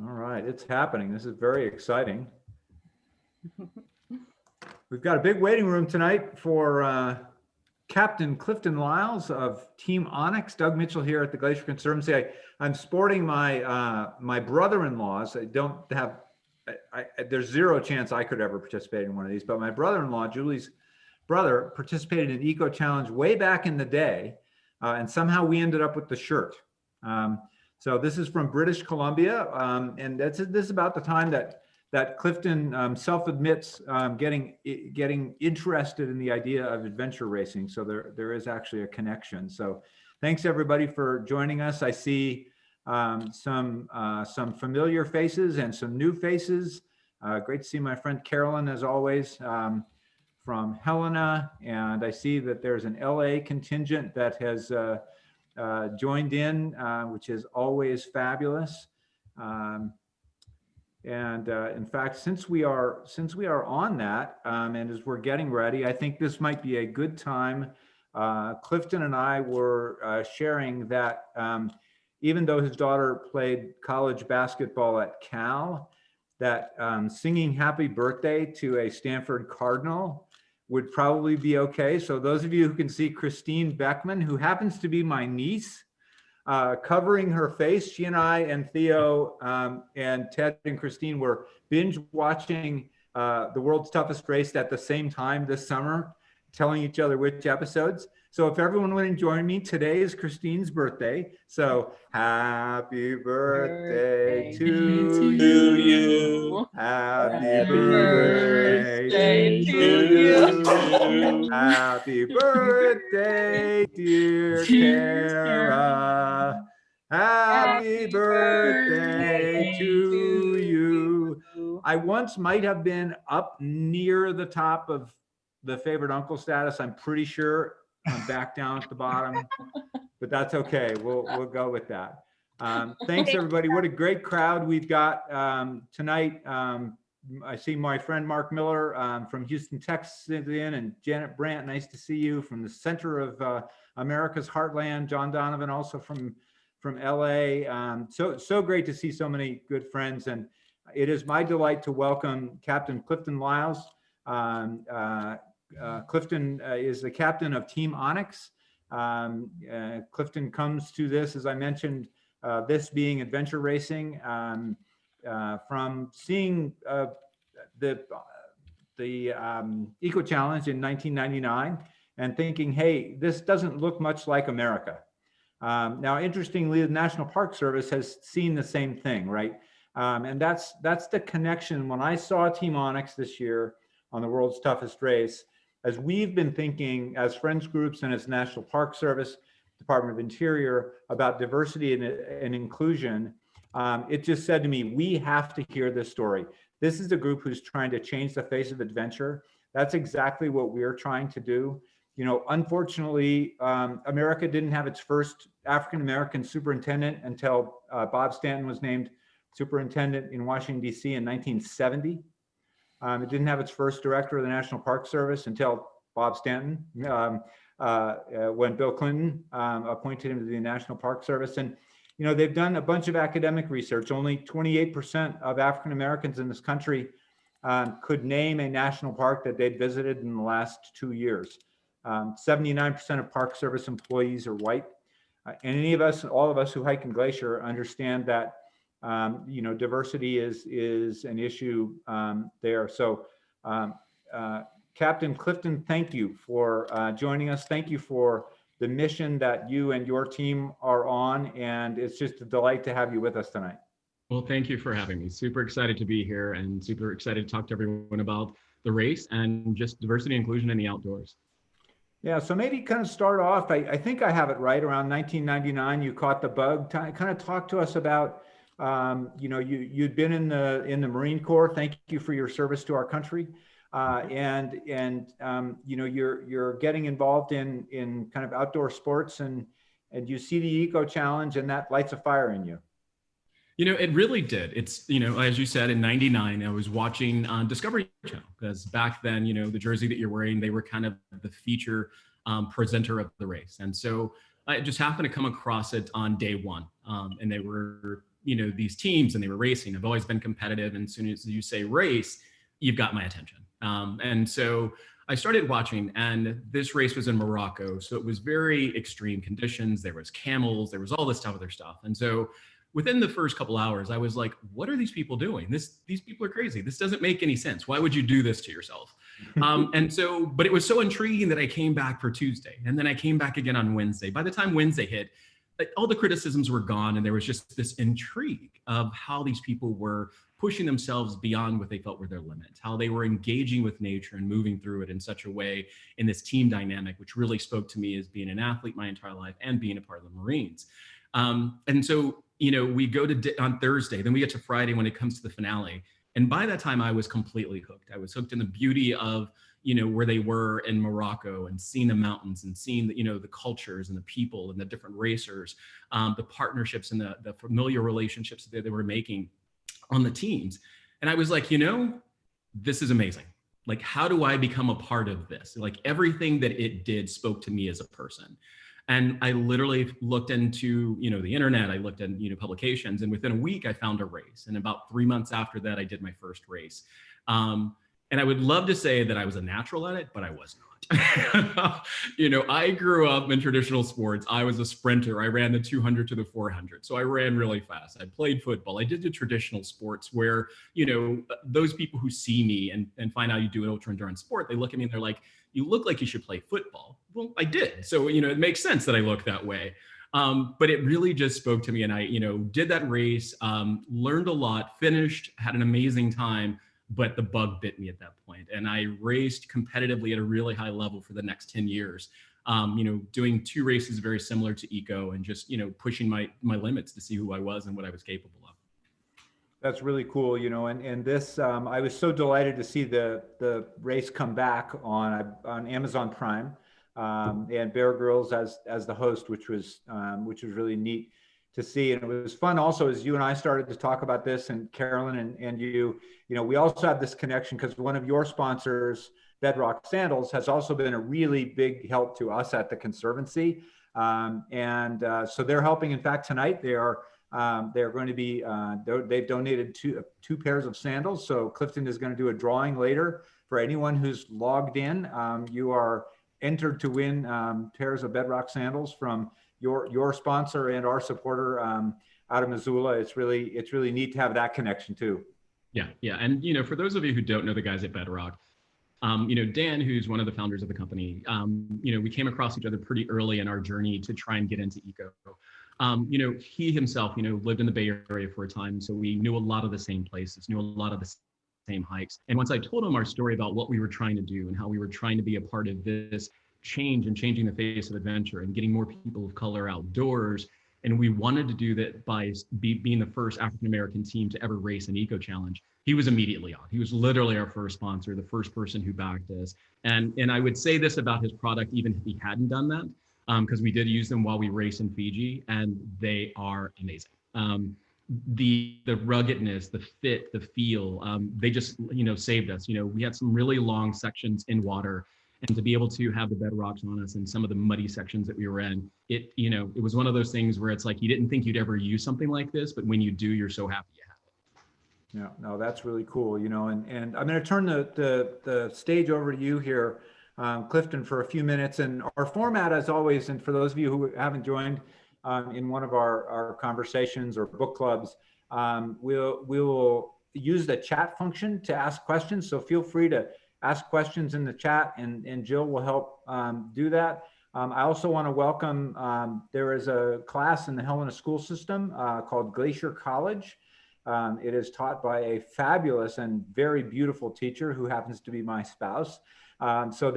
All right, it's happening. This is very exciting. We've got a big waiting room tonight for Captain Clifton Lyles of Team Onyx. Doug Mitchell here at the Glacier Conservancy. I'm sporting my my brother-in-law's. I don't have. There's zero chance I could ever participate in one of these, but my brother-in-law, Julie's brother, participated in Eco Challenge way back in the day, and somehow we ended up with the shirt. So this is from British Columbia, and this is about the time that Clifton self-admits getting interested in the idea of adventure racing. So there is actually a connection. So thanks everybody for joining us. I see some familiar faces and some new faces. Great to see my friend Carolyn as always from Helena, and I see that there's an LA contingent that has joined in, which is always fabulous. In fact, since we are on that, and as we're getting ready, I think this might be a good time. Clifton and I were sharing that even though his daughter played college basketball at Cal, that singing happy birthday to a Stanford Cardinal would probably be okay. So those of you who can see Christine Beckman, who happens to be my niece, covering her face, she and I and Theo and Ted and Christine were binge watching the World's Toughest Race at the same time this summer, telling each other which episodes. So if everyone would join me, today is Christine's birthday. So happy birthday to you. Happy birthday to you. Happy birthday, dear Kara. Happy birthday to you. I once might have been up near the top of the favorite uncle status. I'm pretty sure I'm back down at the bottom, but that's okay. We'll go with that. Thanks everybody. What a great crowd we've got tonight. I see my friend Mark Miller from Houston, Texas in, and Janet Brandt. Nice to see you from the center of America's heartland. John Donovan also from LA. So great to see so many good friends, and it is my delight to welcome Captain Clifton Lyles. Clifton is the captain of Team Onyx. Clifton comes to this, as I mentioned, this being adventure racing, from seeing the Eco Challenge in 1999 and thinking, hey, this doesn't look much like America. Now, interestingly, the National Park Service has seen the same thing, right? And that's the connection. When I saw Team Onyx this year on the World's Toughest Race, as we've been thinking as friends groups and as National Park Service, Department of Interior, about diversity and inclusion, it just said to me, we have to hear this story. This is a group who's trying to change the face of adventure. That's exactly what we're trying to do. You know, unfortunately, America didn't have its first African-American superintendent until Bob Stanton was named superintendent in Washington, D.C. in 1970. It didn't have its first director of the National Park Service until Bob Stanton, when Bill Clinton appointed him to the National Park Service. And, you know, they've done a bunch of academic research. Only 28% of African Americans in this country could name a national park that they'd visited in the last 2 years. 79% of Park Service employees are white. And any of us, all of us who hike in Glacier understand that you know, diversity is an issue there. So Captain Clifton, thank you for joining us. Thank you for the mission that you and your team are on. And it's just a delight to have you with us tonight. Well, thank you for having me. Super excited to be here and super excited to talk to everyone about the race and just diversity and inclusion in the outdoors. Yeah, so maybe kind of start off, I think I have it right, around 1999, you caught the bug. Kind of talk to us about, you know, you'd been in the Marine Corps. Thank you for your service to our country. And you know, you're getting involved in kind of outdoor sports, and you see the Eco Challenge, and that lights a fire in you. You know, it really did. It's, you know, as you said, in '99, I was watching on Discovery Channel, because back then, you know, the jersey that you're wearing, they were kind of the feature presenter of the race. And so I just happened to come across it on day one. And they were these teams and they were racing. I've always been competitive. And as soon as you say race, you've got my attention. And so I started watching, and this race was in Morocco. So it was very extreme conditions. There was camels, there was all this other stuff. And so within the first couple hours, I was like, what are these people doing? These people are crazy. This doesn't make any sense. Why would you do this to yourself? And so, but it was so intriguing that I came back for Tuesday, and then I came back again on Wednesday. By the time Wednesday hit, all the criticisms were gone, and there was just this intrigue of how these people were pushing themselves beyond what they felt were their limits, how they were engaging with nature and moving through it in such a way in this team dynamic, which really spoke to me as being an athlete my entire life and being a part of the Marines. And so, we go on Thursday, then we get to Friday when it comes to the finale. And by that time, I was completely hooked. I was hooked in the beauty of, where they were in Morocco, and seeing the mountains and seeing the cultures and the people and the different racers, the partnerships and the familiar relationships that they were making on the teams. And I was like, this is amazing. Like, how do I become a part of this? Like, everything that it did spoke to me as a person. And I literally looked into, the internet, I looked at, publications, and within a week I found a race. And about 3 months after that, I did my first race. And I would love to say that I was a natural at it, but I was not. I grew up in traditional sports. I was a sprinter. I ran the 200 to the 400. So I ran really fast. I played football. I did the traditional sports where, those people who see me and find out you do an ultra endurance sport, they look at me and they're like, you look like you should play football. Well, I did. So, it makes sense that I look that way. But it really just spoke to me. And I, did that race, learned a lot, finished, had an amazing time. But the bug bit me at that point. And I raced competitively at a really high level for the next 10 years, doing 2 races very similar to Eco, and just, pushing my limits to see who I was and what I was capable of. That's really cool, and this, I was so delighted to see the race come back on Amazon Prime, and Bear Grylls as the host, which was really neat to see. And it was fun also as you and I started to talk about this, and Carolyn and you, we also have this connection because one of your sponsors, Bedrock Sandals, has also been a really big help to us at the Conservancy. So they're helping. In fact, tonight they're going to be, they've donated two pairs of sandals. So Clifton is going to do a drawing later for anyone who's logged in. You are entered to win pairs of Bedrock Sandals from your sponsor and our supporter out of Missoula. It's really neat to have that connection too. Yeah. And, for those of you who don't know the guys at Bedrock, Dan, who's one of the founders of the company, we came across each other pretty early in our journey to try and get into eco. He himself, lived in the Bay Area for a time. So we knew a lot of the same places, knew a lot of the same hikes. And once I told him our story about what we were trying to do and how we were trying to be a part of this change and changing the face of adventure and getting more people of color outdoors, and we wanted to do that by being the first African-American team to ever race an eco challenge, he was immediately on. He was literally our first sponsor, the first person who backed us. And I would say this about his product, even if he hadn't done that, because we did use them while we race in Fiji, and they are amazing. The ruggedness, the fit, the feel, they just, saved us. We had some really long sections in water, and to be able to have the bedrocks on us and some of the muddy sections that we were in, it was one of those things where it's like, you didn't think you'd ever use something like this, but when you do, you're so happy you have it. Yeah, no, that's really cool, and I'm going to turn the stage over to you here, Clifton, for a few minutes. And our format, as always, and for those of you who haven't joined in one of our conversations or book clubs, we will use the chat function to ask questions. So feel free to ask questions in the chat, and Jill will help do that. I also want to welcome, there is a class in the Helena school system called Glacier College. It is taught by a fabulous and very beautiful teacher who happens to be my spouse. So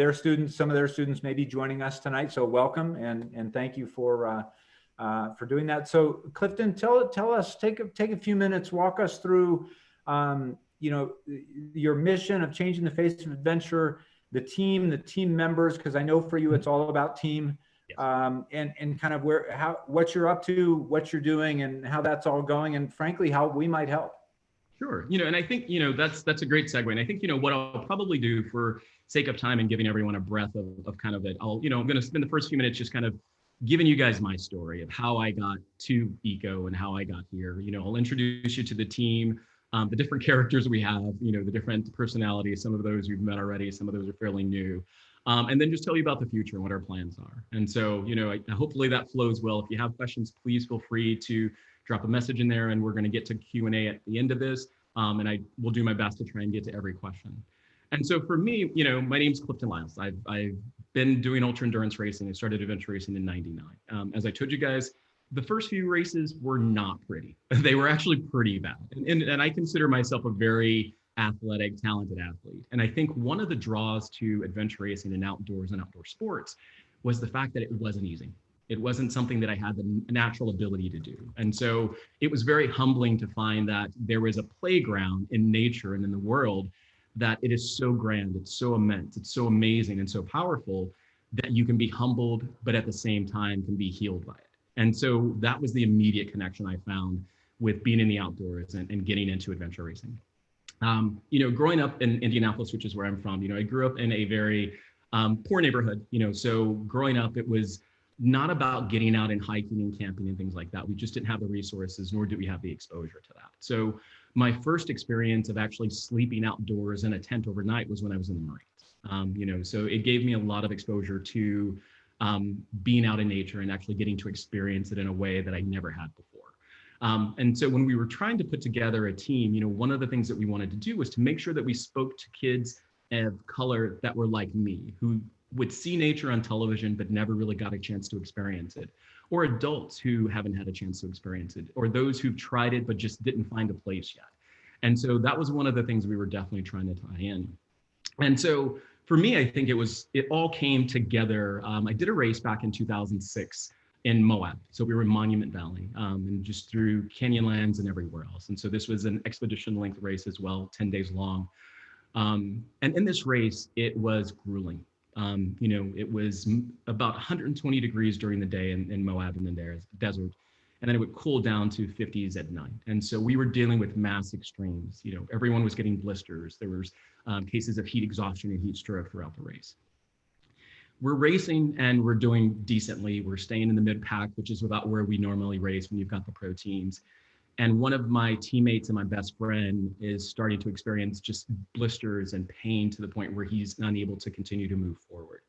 some of their students may be joining us tonight. So welcome, and thank you for doing that. So Clifton, tell us, take a few minutes, walk us through, your mission of changing the face of adventure, the team members, because I know for you it's all about team. Yes. And kind of what you're up to, what you're doing, and how that's all going, and frankly, how we might help. Sure. And I think, that's a great segue. And I think, what I'll probably do for sake of time and giving everyone a breath of kind of it, I'm going to spend the first few minutes just kind of giving you guys my story of how I got to Eco and how I got here. I'll introduce you to the team, the different characters we have, the different personalities. Some of those you've met already, some of those are fairly new. And then just tell you about the future and what our plans are. And so, hopefully that flows well. If you have questions, please feel free to drop a message in there, and we're going to get to Q&A at the end of this. And I will do my best to try and get to every question. And so for me, my name's Clifton Lyles. I've been doing ultra endurance racing. I started adventure racing in '99. As I told you guys, the first few races were not pretty. They were actually pretty bad. And I consider myself a very athletic, talented athlete. And I think one of the draws to adventure racing and outdoors and outdoor sports was the fact that it wasn't easy. It wasn't something that I had the natural ability to do. And so it was very humbling to find that there was a playground in nature and in the world that it is so grand, it's so immense, it's so amazing and so powerful that you can be humbled, but at the same time can be healed by it. And so that was the immediate connection I found with being in the outdoors and getting into adventure racing. Growing up in Indianapolis, which is where I'm from, I grew up in a very poor neighborhood, so growing up, it was not about getting out and hiking and camping and things like that. We just didn't have the resources, nor did we have the exposure to that. So my first experience of actually sleeping outdoors in a tent overnight was when I was in the Marines. So it gave me a lot of exposure to being out in nature and actually getting to experience it in a way that I never had before. And so when we were trying to put together a team, one of the things that we wanted to do was to make sure that we spoke to kids of color that were like me, who would see nature on television, but never really got a chance to experience it, or adults who haven't had a chance to experience it, or those who've tried it, but just didn't find a place yet. And so that was one of the things we were definitely trying to tie in. And so for me, I think it all came together. I did a race back in 2006 in Moab. So we were in Monument Valley and just through Canyonlands and everywhere else. And so this was an expedition length race as well, 10 days long. And in this race, it was grueling. It was about 120 degrees during the day in Moab in the desert. And then it would cool down to 50s at night. And so we were dealing with mass extremes. Everyone was getting blisters. There was cases of heat exhaustion and heat stroke throughout the race. We're racing and we're doing decently. We're staying in the mid pack, which is about where we normally race when you've got the pro teams. And one of my teammates and my best friend is starting to experience just blisters and pain to the point where he's unable to continue to move forward.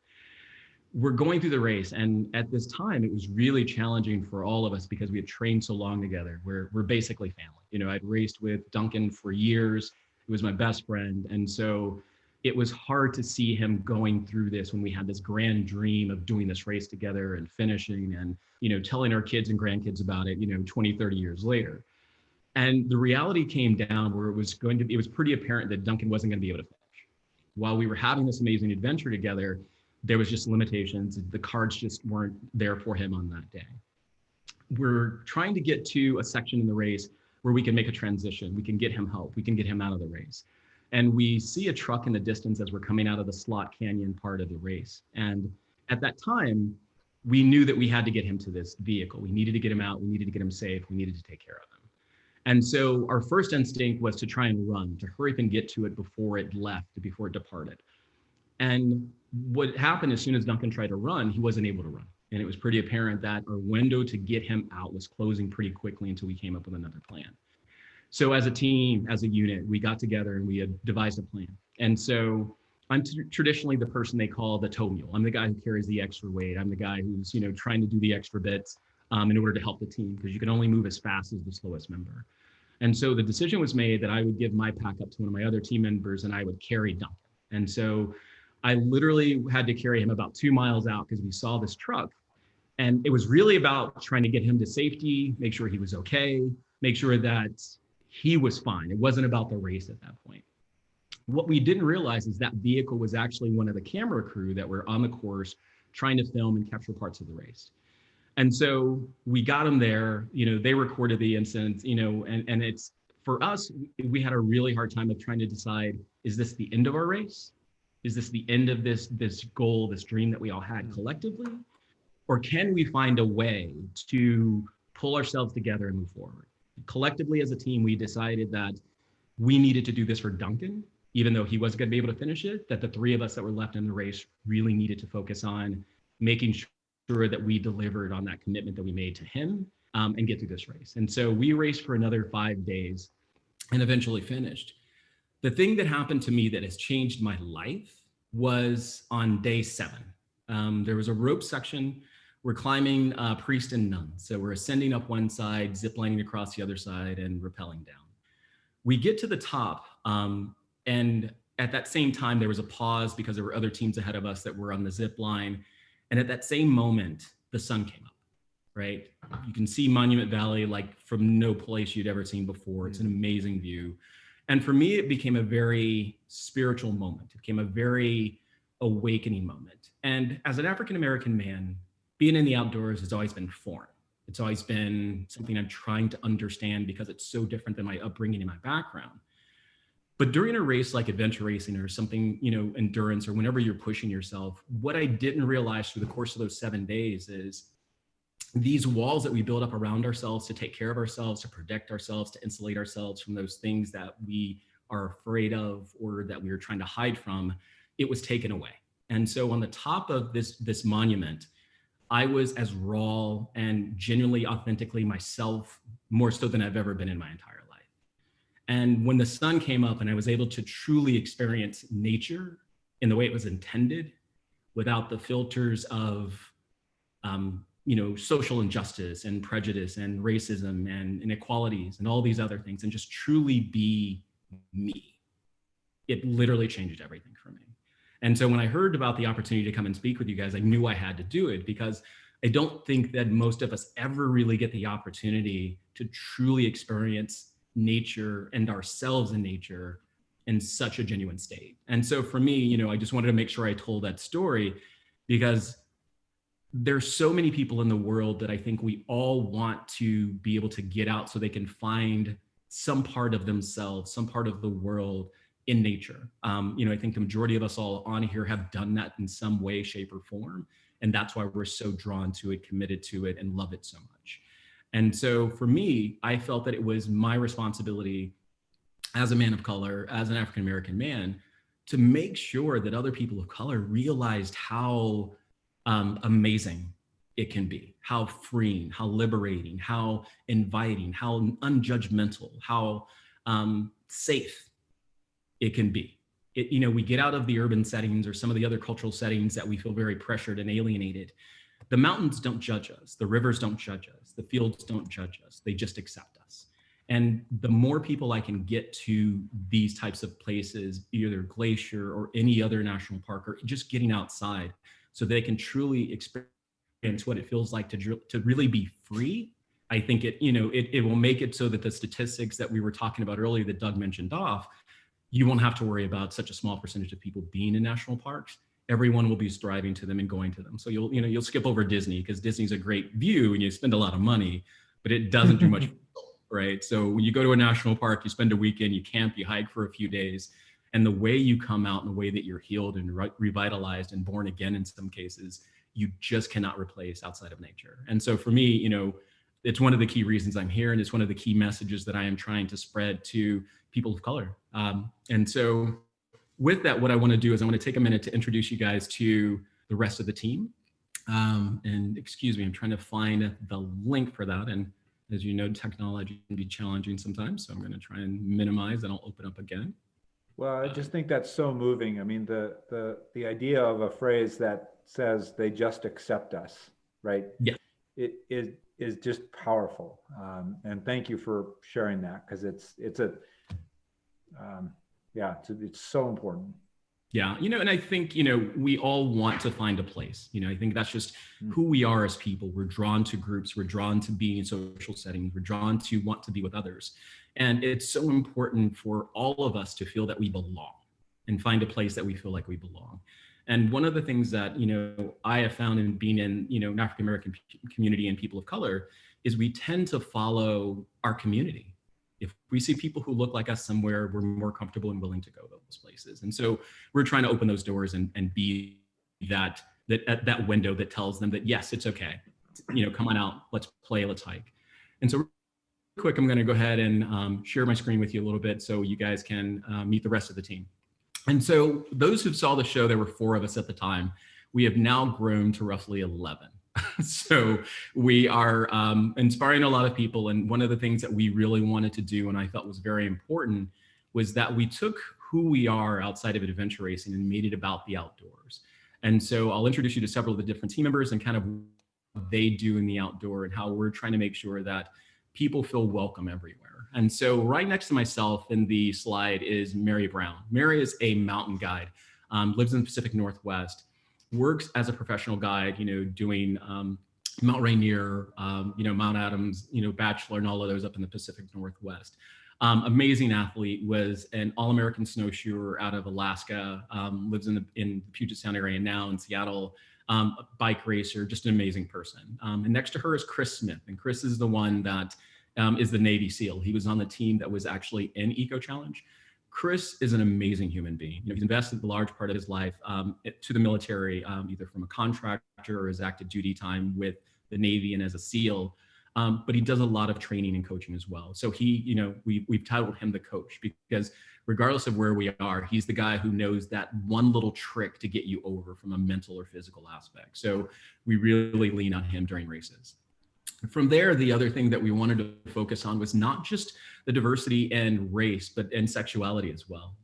We're going through the race, and at this time, it was really challenging for all of us because we had trained so long together. We're basically family. I'd raced with Duncan for years. He was my best friend. And so it was hard to see him going through this when we had this grand dream of doing this race together and finishing and, telling our kids and grandkids about it, 20, 30 years later. And the reality came down where it was pretty apparent that Duncan wasn't going to be able to finish. While we were having this amazing adventure together, there was just limitations. The cards just weren't there for him on that day. We're trying to get to a section in the race where we can make a transition. We can get him help. We can get him out of the race. And we see a truck in the distance as we're coming out of the Slot Canyon part of the race. And at that time, we knew that we had to get him to this vehicle. We needed to get him out. We needed to get him safe. We needed to take care of him. And so our first instinct was to try and run, to hurry up and get to it before it left, before it departed. And what happened as soon as Duncan tried to run, he wasn't able to run. And it was pretty apparent that our window to get him out was closing pretty quickly until we came up with another plan. So as a team, as a unit, we got together and we had devised a plan. And so I'm traditionally the person they call the tow mule. I'm the guy who carries the extra weight. I'm the guy who's, trying to do the extra bits in order to help the team, because you can only move as fast as the slowest member. And so the decision was made that I would give my pack up to one of my other team members and I would carry Duncan. And so I literally had to carry him about 2 miles out because we saw this truck. And it was really about trying to get him to safety, make sure he was okay, make sure that he was fine. It wasn't about the race at that point. What we didn't realize is that vehicle was actually one of the camera crew that were on the course trying to film and capture parts of the race. And so we got them there, they recorded the incident, and it's, for us, we had a really hard time of trying to decide, is this the end of our race? Is this the end of this goal, this dream that we all had collectively? Or can we find a way to pull ourselves together and move forward? Collectively as a team, we decided that we needed to do this for Duncan, even though he wasn't going to be able to finish it, that the three of us that were left in the race really needed to focus on making sure that we delivered on that commitment that we made to him, and get through this race. And so we raced for another 5 days and eventually finished. The thing that happened to me that has changed my life was on day 7. There was a rope section. We're climbing priest and nun. So we're ascending up one side, ziplining across the other side, and rappelling down. We get to the top, and at that same time, there was a pause because there were other teams ahead of us that were on the zip line. And at that same moment, the sun came up, right? You can see Monument Valley like from no place you'd ever seen before. It's an amazing view. And for me, it became a very spiritual moment. It became a very awakening moment. And as an African-American man, being in the outdoors has always been foreign. It's always been something I'm trying to understand because it's so different than my upbringing and my background. But during a race like adventure racing or something, endurance, or whenever you're pushing yourself, what I didn't realize through the course of those 7 days is these walls that we build up around ourselves to take care of ourselves, to protect ourselves, to insulate ourselves from those things that we are afraid of or that we are trying to hide from, it was taken away. And so on the top of this monument, I was as raw and genuinely, authentically myself, more so than I've ever been in my entire life. And when the sun came up and I was able to truly experience nature in the way it was intended, without the filters of, social injustice and prejudice and racism and inequalities and all these other things, and just truly be me, it literally changed everything for me. And so when I heard about the opportunity to come and speak with you guys, I knew I had to do it because I don't think that most of us ever really get the opportunity to truly experience nature and ourselves in nature in such a genuine state. And so for me, I just wanted to make sure I told that story because there's so many people in the world that I think we all want to be able to get out so they can find some part of themselves, some part of the world in nature. I think the majority of us all on here have done that in some way, shape, or form. And that's why we're so drawn to it, committed to it, and love it so much. And so for me, I felt that it was my responsibility as a man of color, as an African-American man, to make sure that other people of color realized how amazing it can be, how freeing, how liberating, how inviting, how unjudgmental, how safe it can be. We get out of the urban settings or some of the other cultural settings that we feel very pressured and alienated. The mountains don't judge us. The rivers don't judge us. The fields don't judge us. They just accept us. And the more people I can get to these types of places, either Glacier or any other national park, or just getting outside so they can truly experience what it feels like to really be free, I think it will make it so that the statistics that we were talking about earlier that Doug mentioned off, you won't have to worry about such a small percentage of people being in national parks. Everyone will be striving to them and going to them. So you'll skip over Disney because Disney's a great view and you spend a lot of money, but it doesn't do much, right? So when you go to a national park, you spend a weekend, you camp, you hike for a few days, and the way you come out and the way that you're healed and revitalized and born again in some cases, you just cannot replace outside of nature. And so for me, it's one of the key reasons I'm here, and it's one of the key messages that I am trying to spread to people of color. And so with that, what I want to do is I want to take a minute to introduce you guys to the rest of the team. And excuse me, I'm trying to find the link for that. And as you know, technology can be challenging sometimes. So I'm going to try and minimize and I'll open up again. Well, I just think that's so moving. I mean, the idea of a phrase that says they just accept us, right? Yeah. It is just powerful. And thank you for sharing that because it's so important. Yeah, and I think, we all want to find a place. I think that's just who we are as people. We're drawn to groups. We're drawn to being in social settings. We're drawn to want to be with others. And it's so important for all of us to feel that we belong and find a place that we feel like we belong. And one of the things that, I have found in being in, an African-American community and people of color is we tend to follow our community. If we see people who look like us somewhere, we're more comfortable and willing to go to those places. And so we're trying to open those doors and be that window that tells them that, yes, it's okay. Come on out, let's play, let's hike. And so real quick, I'm going to go ahead and share my screen with you a little bit so you guys can meet the rest of the team. And so those who saw the show, there were 4 of us at the time. We have now grown to roughly 11. So we are inspiring a lot of people. And one of the things that we really wanted to do, and I felt was very important, was that we took who we are outside of adventure racing and made it about the outdoors. And so I'll introduce you to several of the different team members and kind of what they do in the outdoor and how we're trying to make sure that people feel welcome everywhere. And so right next to myself in the slide is Mary Brown. Mary is a mountain guide, lives in the Pacific Northwest, works as a professional guide, doing Mount Rainier, Mount Adams, Bachelor and all of those up in the Pacific Northwest. Amazing athlete, was an All-American snowshoer out of Alaska, lives in the Puget Sound area now in Seattle, bike racer, just an amazing person. And next to her is Chris Smith. And Chris is the one that is the Navy SEAL. He was on the team that was actually in Eco Challenge. Chris is an amazing human being. He's invested a large part of his life to the military, either from a contractor or his active duty time with the Navy and as a SEAL. But he does a lot of training and coaching as well. So we've titled him the coach because regardless of where we are, he's the guy who knows that one little trick to get you over from a mental or physical aspect. So we really lean on him during races. From there, the other thing that we wanted to focus on was not just the diversity and race, but in sexuality as well.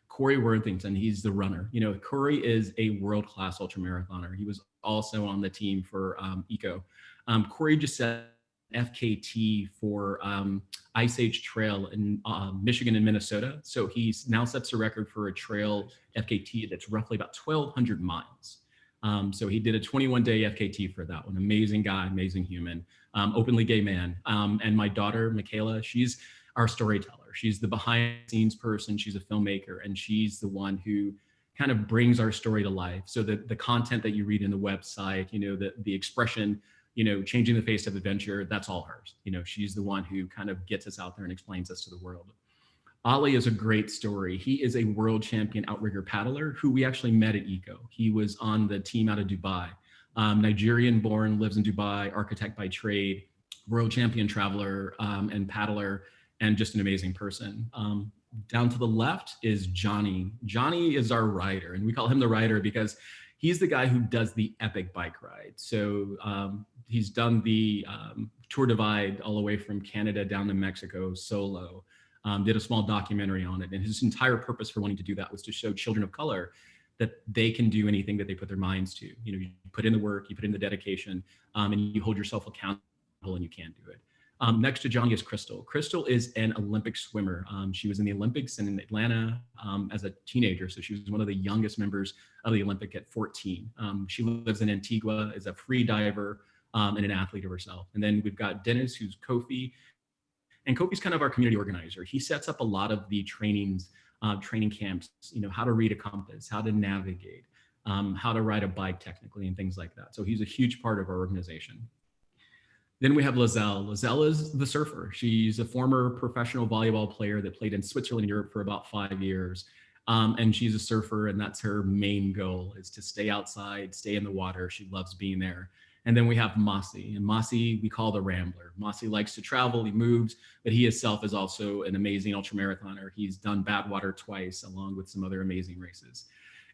Corey Worthington, he's the runner. Corey is a world-class ultramarathoner. He was also on the team for Eco. Corey just set FKT for Ice Age Trail in Michigan and Minnesota. So he's now sets a record for a trail FKT that's roughly about 1,200 miles. So he did a 21-day FKT for that one. Amazing guy, amazing human, openly gay man. And my daughter, Michaela, she's our storyteller. She's the behind the scenes person. She's a filmmaker, and she's the one who kind of brings our story to life. So the content that you read in the website, the expression, changing the face of adventure, that's all hers. She's the one who kind of gets us out there and explains us to the world. Ali is a great story. He is a world champion outrigger paddler who we actually met at Eco. He was on the team out of Dubai. Nigerian born, lives in Dubai, architect by trade, world champion traveler and paddler, and just an amazing person. Down to the left is Johnny. Johnny is our rider, and we call him the rider because he's the guy who does the epic bike ride. So he's done the Tour Divide all the way from Canada down to Mexico solo. Did a small documentary on it. And his entire purpose for wanting to do that was to show children of color that they can do anything that they put their minds to. You put in the work, you put in the dedication, and you hold yourself accountable and you can do it. Next to Johnny is Crystal. Crystal is an Olympic swimmer. She was in the Olympics in Atlanta as a teenager. So she was one of the youngest members of the Olympic at 14. She lives in Antigua, is a free diver and an athlete of herself. And then we've got Dennis, who's Kofi. And Kofi's kind of our community organizer. He sets up a lot of the training camps, how to read a compass, how to navigate, how to ride a bike technically and things like that. So he's a huge part of our organization. Then we have Lizelle. Lizelle is the surfer. She's a former professional volleyball player that played in Switzerland and Europe for about 5 years. And she's a surfer, and that's her main goal, is to stay outside, stay in the water. She loves being there. And then we have Mossy, and Mossy we call the Rambler. Mossy likes to travel, he moves, but he himself is also an amazing ultramarathoner. He's done Badwater twice, along with some other amazing races.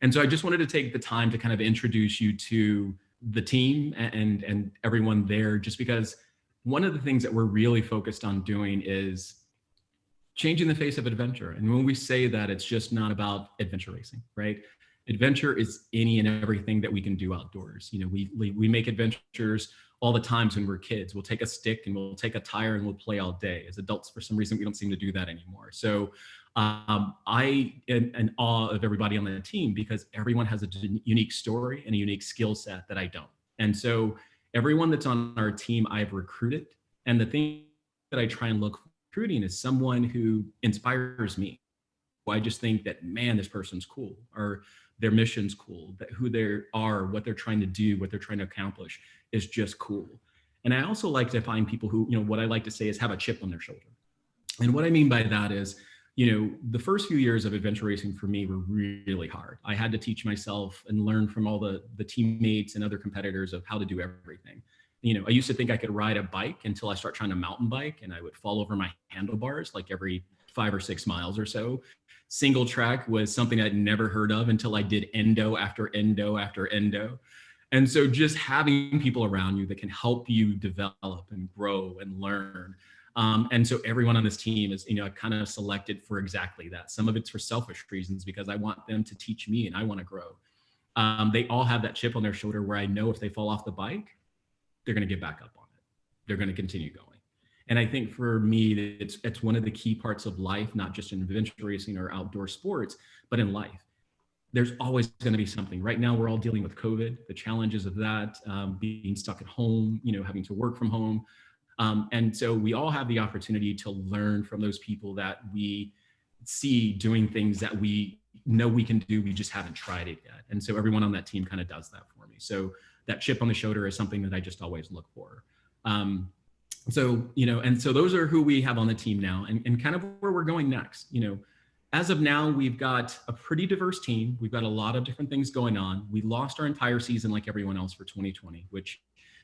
And so I just wanted to take the time to kind of introduce you to the team and everyone there, just because one of the things that we're really focused on doing is changing the face of adventure. And when we say that, it's just not about adventure racing, right? Adventure is any and everything that we can do outdoors. We make adventures all the times when we're kids. We'll take a stick and we'll take a tire and we'll play all day. As adults, for some reason, we don't seem to do that anymore. So I am in awe of everybody on the team because everyone has a unique story and a unique skill set that I don't. And so everyone that's on our team, I've recruited. And the thing that I try and look for recruiting is someone who inspires me. I just think that, man, this person's cool, or their mission's cool, that who they are, what they're trying to do, what they're trying to accomplish is just cool. And I also like to find people who, what I like to say is have a chip on their shoulder. And what I mean by that is, the first few years of adventure racing for me were really hard. I had to teach myself and learn from all the teammates and other competitors of how to do everything. I used to think I could ride a bike until I start trying to mountain bike, and I would fall over my handlebars like every 5 or 6 miles or so. Single track was something I'd never heard of until I did endo after endo after endo. And so just having people around you that can help you develop and grow and learn. And so everyone on this team is, kind of selected for exactly that. Some of it's for selfish reasons because I want them to teach me and I want to grow. They all have that chip on their shoulder where I know if they fall off the bike, they're going to get back up on it. They're going to continue going. And I think for me, it's one of the key parts of life, not just in adventure racing or outdoor sports, but in life. There's always going to be something. Right now, we're all dealing with COVID, the challenges of that, being stuck at home, having to work from home. And so we all have the opportunity to learn from those people that we see doing things that we know we can do. We just haven't tried it yet. And so everyone on that team kind of does that for me. So that chip on the shoulder is something that I just always look for. So those are who we have on the team now and kind of where we're going next. As of now, we've got a pretty diverse team. We've got a lot of different things going on. We lost our entire season like everyone else for 2020, which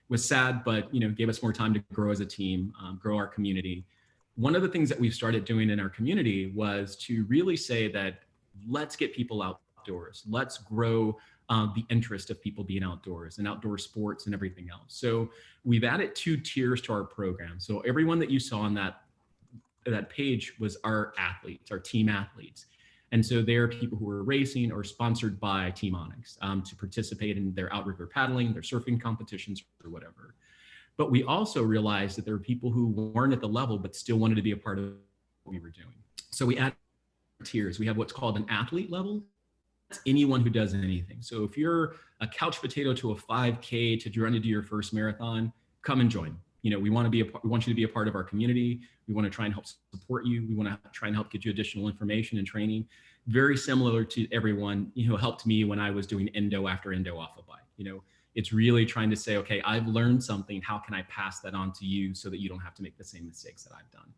was sad, but gave us more time to grow as a team, grow our community. One of the things that we've started doing in our community was to really say that let's get people outdoors. Let's grow the interest of people being outdoors and outdoor sports and everything else. So we've added 2 tiers to our program. So everyone that you saw on that page was our athletes, our team athletes. And so they're people who are racing or sponsored by Team Onyx to participate in their outrigger paddling, their surfing competitions or whatever. But we also realized that there were people who weren't at the level, but still wanted to be a part of what we were doing. So we added tiers. We have what's called an athlete level. That's anyone who does anything. So if you're a couch potato to a 5K to run to do your first marathon, come and join. We want you to be a part of our community. We want to try and help support you. We want to try and help get you additional information and training. Very similar to everyone, helped me when I was doing endo after endo off a bike. It's really trying to say, okay, I've learned something. How can I pass that on to you so that you don't have to make the same mistakes that I've done?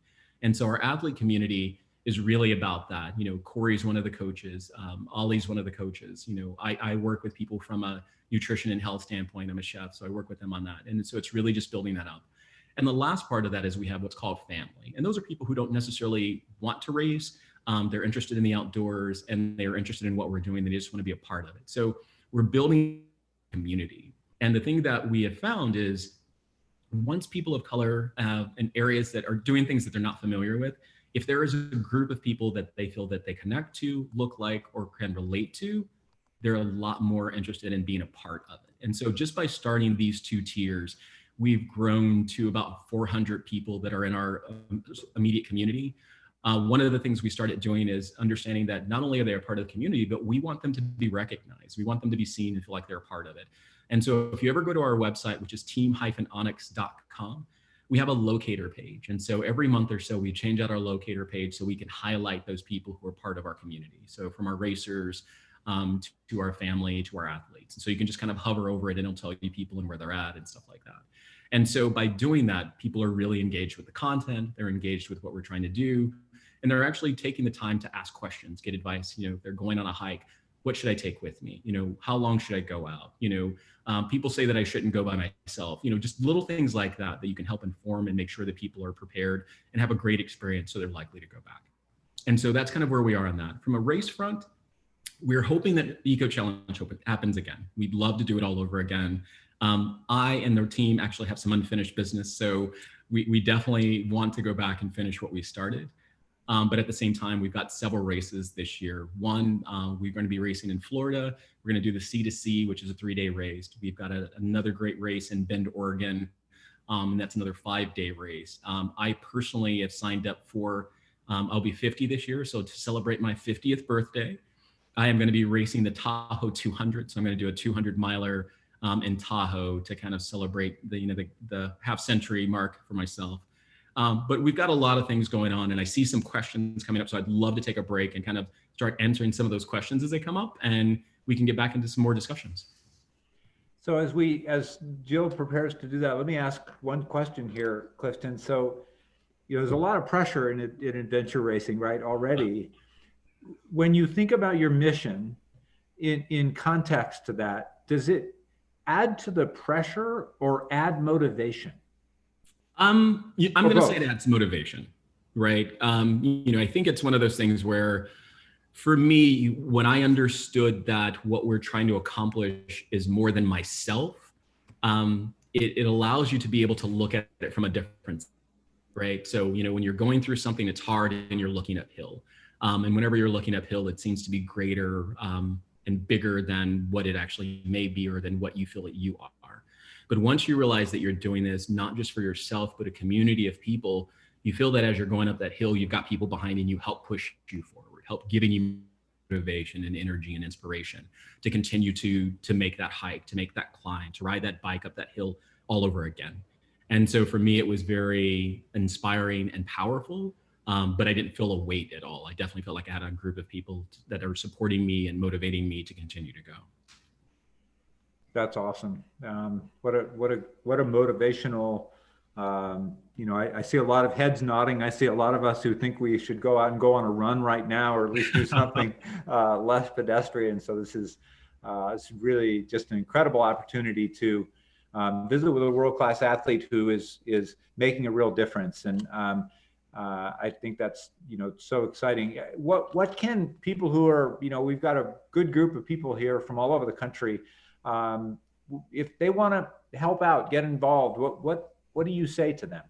And so our athlete community is really about that. Corey's one of the coaches. Ollie's one of the coaches. I work with people from a nutrition and health standpoint. I'm a chef, so I work with them on that. And so it's really just building that up. And the last part of that is we have what's called family. And those are people who don't necessarily want to race. They're interested in the outdoors and they're interested in what we're doing. They just want to be a part of it. So we're building community. And the thing that we have found is once people of color in areas that are doing things that they're not familiar with, if there is a group of people that they feel that they connect to, look like, or can relate to, they're a lot more interested in being a part of it. And so just by starting these 2 tiers, we've grown to about 400 people that are in our immediate community. One of the things we started doing is understanding that not only are they a part of the community, but we want them to be recognized. We want them to be seen and feel like they're a part of it. And so if you ever go to our website, which is team-onyx.com, we have a locator page. And so every month or so, we change out our locator page so we can highlight those people who are part of our community. So from our racers to our family, to our athletes. And so you can just kind of hover over it and it'll tell you people and where they're at and stuff like that. And so by doing that, people are really engaged with the content. They're engaged with what we're trying to do. And they're actually taking the time to ask questions, get advice. They're going on a hike. What should I take with me? How long should I go out? People say that I shouldn't go by myself. Just little things like that you can help inform and make sure that people are prepared and have a great experience so they're likely to go back. And so that's kind of where we are on that. From a race front, we're hoping that the Eco Challenge happens again. We'd love to do it all over again. I and their team actually have some unfinished business. So we definitely want to go back and finish what we started. But at the same time, we've got several races this year. One, we're going to be racing in Florida. We're going to do the C2C, which is a 3-day race. We've got another great race in Bend, Oregon, and that's another 5-day race. I personally have signed up for, I'll be 50 this year. So to celebrate my 50th birthday, I am going to be racing the Tahoe 200. So I'm going to do a 200 miler in Tahoe to kind of celebrate the half century mark for myself. But we've got a lot of things going on and I see some questions coming up. So I'd love to take a break and kind of start answering some of those questions as they come up and we can get back into some more discussions. So as Jill prepares to do that, let me ask one question here, Clifton. So, there's a lot of pressure in adventure racing, right, already. When you think about your mission in context to that, does it add to the pressure or add motivation? I'm going to say it adds motivation, right? I think it's one of those things where For me, when I understood that what we're trying to accomplish is more than myself, it allows you to be able to look at it from a different, right? So, when you're going through something, it's hard and you're looking uphill. And whenever you're looking uphill, it seems to be greater and bigger than what it actually may be, or than what you feel that you are. But once you realize that you're doing this, not just for yourself, but a community of people, you feel that as you're going up that hill, you've got people behind you help push you forward, help giving you motivation and energy and inspiration to continue to make that hike, to make that climb, to ride that bike up that hill all over again. And so for me, it was very inspiring and powerful, but I didn't feel a weight at all. I definitely felt like I had a group of people that are supporting me and motivating me to continue to go. That's awesome. What a motivational, I see a lot of heads nodding. I see a lot of us who think we should go out and go on a run right now, or at least do something less pedestrian. So this is it's really just an incredible opportunity to visit with a world-class athlete who is making a real difference. And I think that's, so exciting. What can people who are, we've got a good group of people here from all over the country. If they want to help out, get involved, what do you say to them?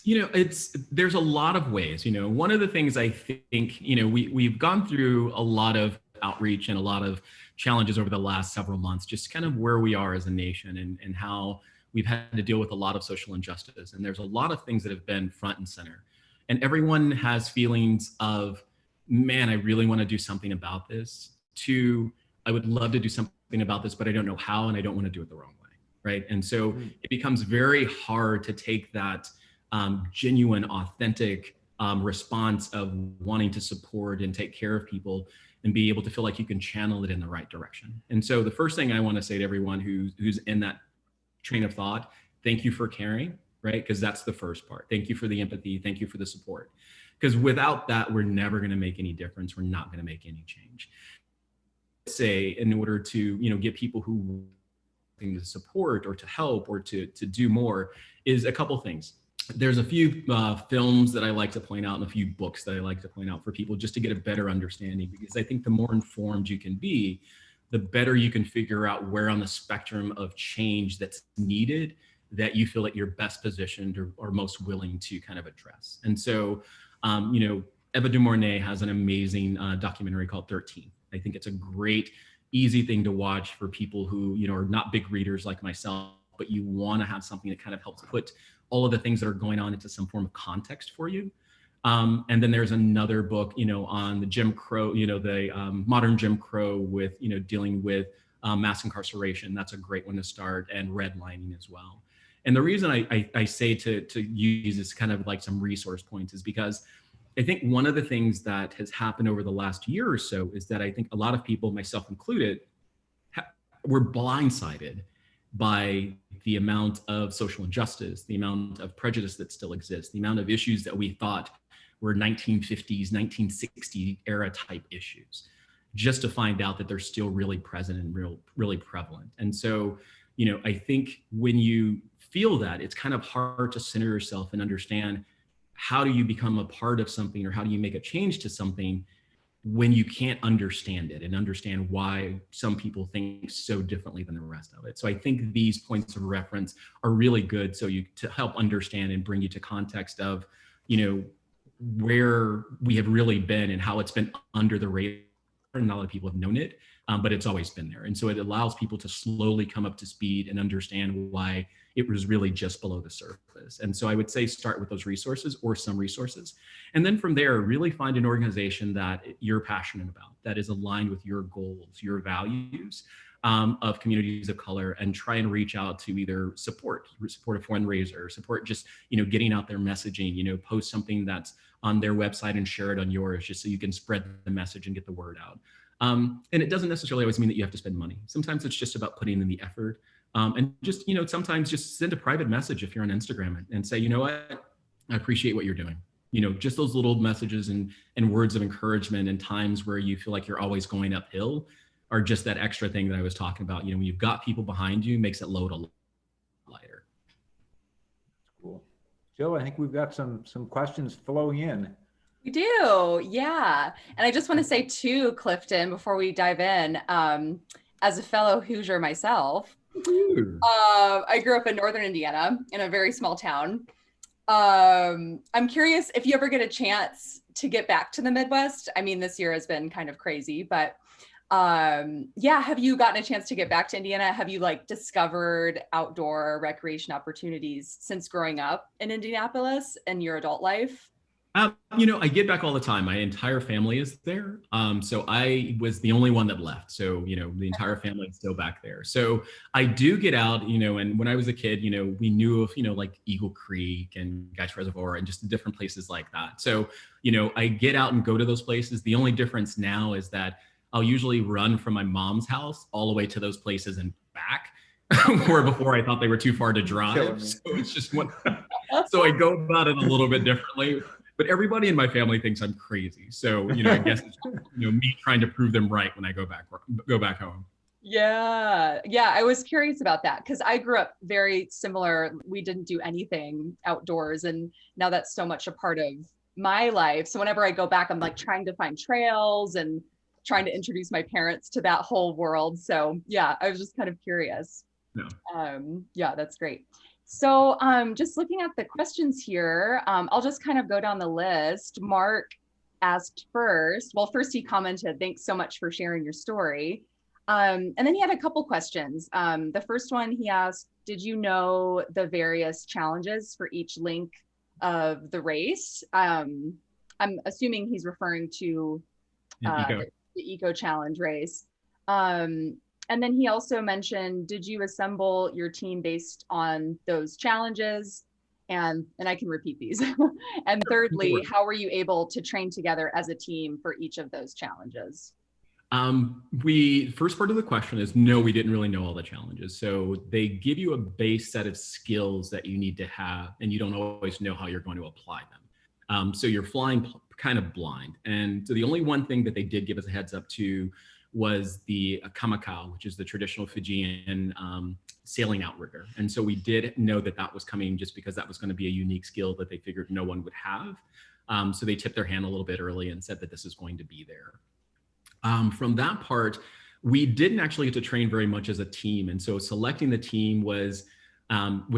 There's a lot of ways. One of the things I think, we've gone through a lot of outreach and a lot of challenges over the last several months, just kind of where we are as a nation and how we've had to deal with a lot of social injustice. And there's a lot of things that have been front and center. And everyone has feelings of, man, I really want to do something about this, to, I would love to do something about this, but I don't know how, and I don't want to do it the wrong way, right? And so it becomes very hard to take that genuine, authentic response of wanting to support and take care of people and be able to feel like you can channel it in the right direction. And so the first thing I want to say to everyone who's in that train of thought, thank you for caring, right? Because that's the first part. Thank you for the empathy. Thank you for the support. Because without that, we're never going to make any difference. We're not going to make any change. Say, in order to get people who to support or to help or to do more, is a couple things. There's a few films that I like to point out and a few books that I like to point out for people just to get a better understanding, because I think the more informed you can be, the better you can figure out where on the spectrum of change that's needed that you feel that you're best positioned or most willing to kind of address. And so, Eva DuMornay has an amazing documentary called 13. I think it's a great, easy thing to watch for people who, are not big readers like myself, but you want to have something that kind of helps put all of the things that are going on into some form of context for you. And then there's another book, on the Jim Crow, the modern Jim Crow with, dealing with mass incarceration. That's a great one to start, and redlining as well. And the reason I say to use this kind of like some resource points is because I think one of the things that has happened over the last year or so is that I think a lot of people, myself included, were blindsided by the amount of social injustice, the amount of prejudice that still exists, the amount of issues that we thought were 1950s, 1960 era type issues, just to find out that they're still really present and really prevalent. And so, I think when you feel that, it's kind of hard to center yourself and understand, how do you become a part of something, or how do you make a change to something when you can't understand it and understand why some people think so differently than the rest of it. So I think these points of reference are really good to help understand and bring you to context of, where we have really been and how it's been under the radar. And not a lot of people have known it, but it's always been there. And so it allows people to slowly come up to speed and understand why it was really just below the surface. And so I would say start with those resources or some resources. And then from there, really find an organization that you're passionate about, that is aligned with your goals, your values of communities of color, and try and reach out to either support a fundraiser, support just, getting out their messaging, post something that's on their website and share it on yours, just so you can spread the message and get the word out. And it doesn't necessarily always mean that you have to spend money. Sometimes it's just about putting in the effort. And just, sometimes just send a private message if you're on Instagram and say, what, I appreciate what you're doing. Just those little messages and words of encouragement in times where you feel like you're always going uphill are just that extra thing that I was talking about. When you've got people behind you, makes it load a lot lighter. Cool. Joe, I think we've got some questions flowing in. We do, yeah. And I just want to say too, Clifton, before we dive in, as a fellow Hoosier myself, Ooh. I grew up in Northern Indiana in a very small town. I'm curious if you ever get a chance to get back to the Midwest. I mean, this year has been kind of crazy, but yeah, have you gotten a chance to get back to Indiana? Have you like discovered outdoor recreation opportunities since growing up in Indianapolis and your adult life? I get back all the time. My entire family is there. So I was the only one that left. So, the entire family is still back there. So I do get out, and when I was a kid, we knew of, like Eagle Creek and Guy's Reservoir and just different places like that. So, I get out and go to those places. The only difference now is that I'll usually run from my mom's house all the way to those places and back. Where before I thought they were too far to drive. So it's just one. So I go about it a little bit differently. But everybody in my family thinks I'm crazy. So, I guess it's, me trying to prove them right when I go back home. Yeah. Yeah. I was curious about that because I grew up very similar. We didn't do anything outdoors. And now that's so much a part of my life. So whenever I go back, I'm like trying to find trails and trying to introduce my parents to that whole world. So yeah, I was just kind of curious. Yeah. Yeah, that's great. So just looking at the questions here, I'll just kind of go down the list. Mark asked first. Well, first he commented, thanks so much for sharing your story. And then he had a couple questions. The first one he asked, did you know the various challenges for each link of the race? I'm assuming he's referring to the Eco Challenge race. And then he also mentioned, did you assemble your team based on those challenges? And I can repeat these. And thirdly, how were you able to train together as a team for each of those challenges? First part of the question is no, we didn't really know all the challenges. So they give you a base set of skills that you need to have, and you don't always know how you're going to apply them. So you're flying kind of blind. And so the only one thing that they did give us a heads up to was the kamakau, which is the traditional Fijian sailing outrigger. And so we did know that that was coming just because that was going to be a unique skill that they figured no one would have. So they tipped their hand a little bit early and said that this is going to be there. From that part, we didn't actually get to train very much as a team. And so selecting the team was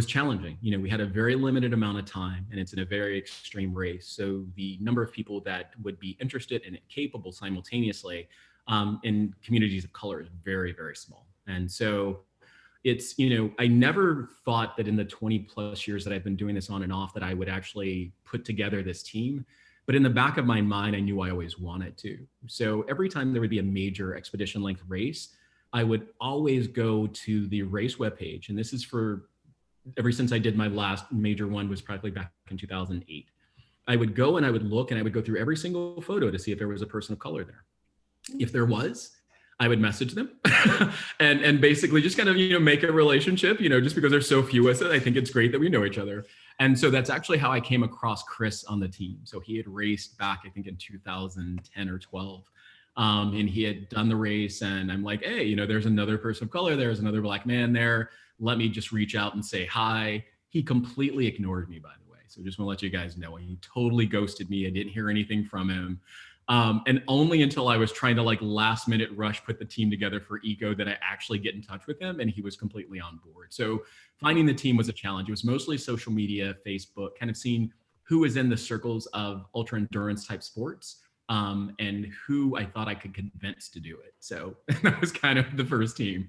challenging. We had a very limited amount of time and it's in a very extreme race. So the number of people that would be interested and capable simultaneously in communities of color is very, very small. And so it's, I never thought that in the 20 plus years that I've been doing this on and off that I would actually put together this team. But in the back of my mind, I knew I always wanted to. So every time there would be a major expedition length race, I would always go to the race webpage. And this is ever since I did my last major one was probably back in 2008. I would go and I would look and I would go through every single photo to see if there was a person of color there. If there was, I would message them and basically just kind of, make a relationship, just because there's so few of us, I think it's great that we know each other. And so that's actually how I came across Chris on the team. So he had raced back, I think in 2010 or 12. And he had done the race and I'm like, hey, there's another person of color. There's another Black man there. Let me just reach out and say hi. He completely ignored me, by the way. So just want to let you guys know, he totally ghosted me. I didn't hear anything from him. And only until I was trying to last minute rush put the team together for Eco that I actually get in touch with him, and he was completely on board. So finding the team was a challenge. It was mostly social media, Facebook, kind of seeing who was in the circles of ultra endurance type sports, and who I thought I could convince to do it. So that was kind of the first team.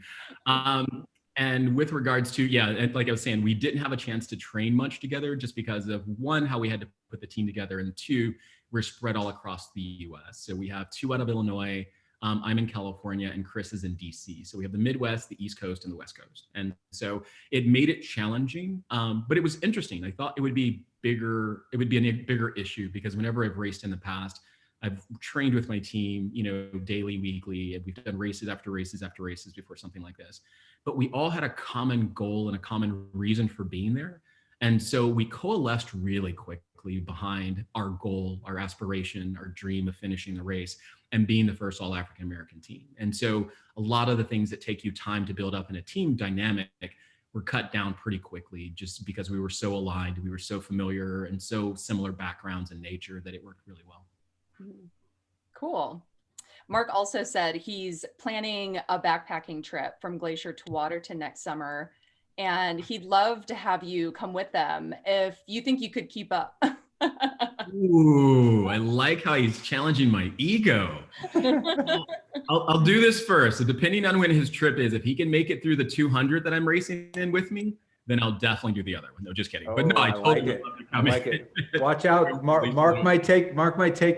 And with regards to, and like I was saying, we didn't have a chance to train much together just because of one, how we had to put the team together, and two, we're spread all across the US. So we have 2 out of Illinois, I'm in California, and Chris is in DC. So we have the Midwest, the East Coast, and the West Coast. And so it made it challenging, but it was interesting. I thought it would be bigger, it would be a bigger issue because whenever I've raced in the past, I've trained with my team, daily, weekly, and we've done races after races after races before something like this. But we all had a common goal and a common reason for being there. And so we coalesced really quickly behind our goal, our aspiration, our dream of finishing the race and being the first all African American team. And so a lot of the things that take you time to build up in a team dynamic were cut down pretty quickly just because we were so aligned, we were so familiar and so similar backgrounds in nature that it worked really well. Cool. Mark also said he's planning a backpacking trip from Glacier to Waterton next summer, and he'd love to have you come with them if you think you could keep up. Ooh, I like how he's challenging my ego. I'll do this first. So depending on when his trip is, if he can make it through the 200 that I'm racing in with me, then I'll definitely do the other one. No, just kidding. But no, I totally like it. love to I come like in. it. Watch out. Mark might take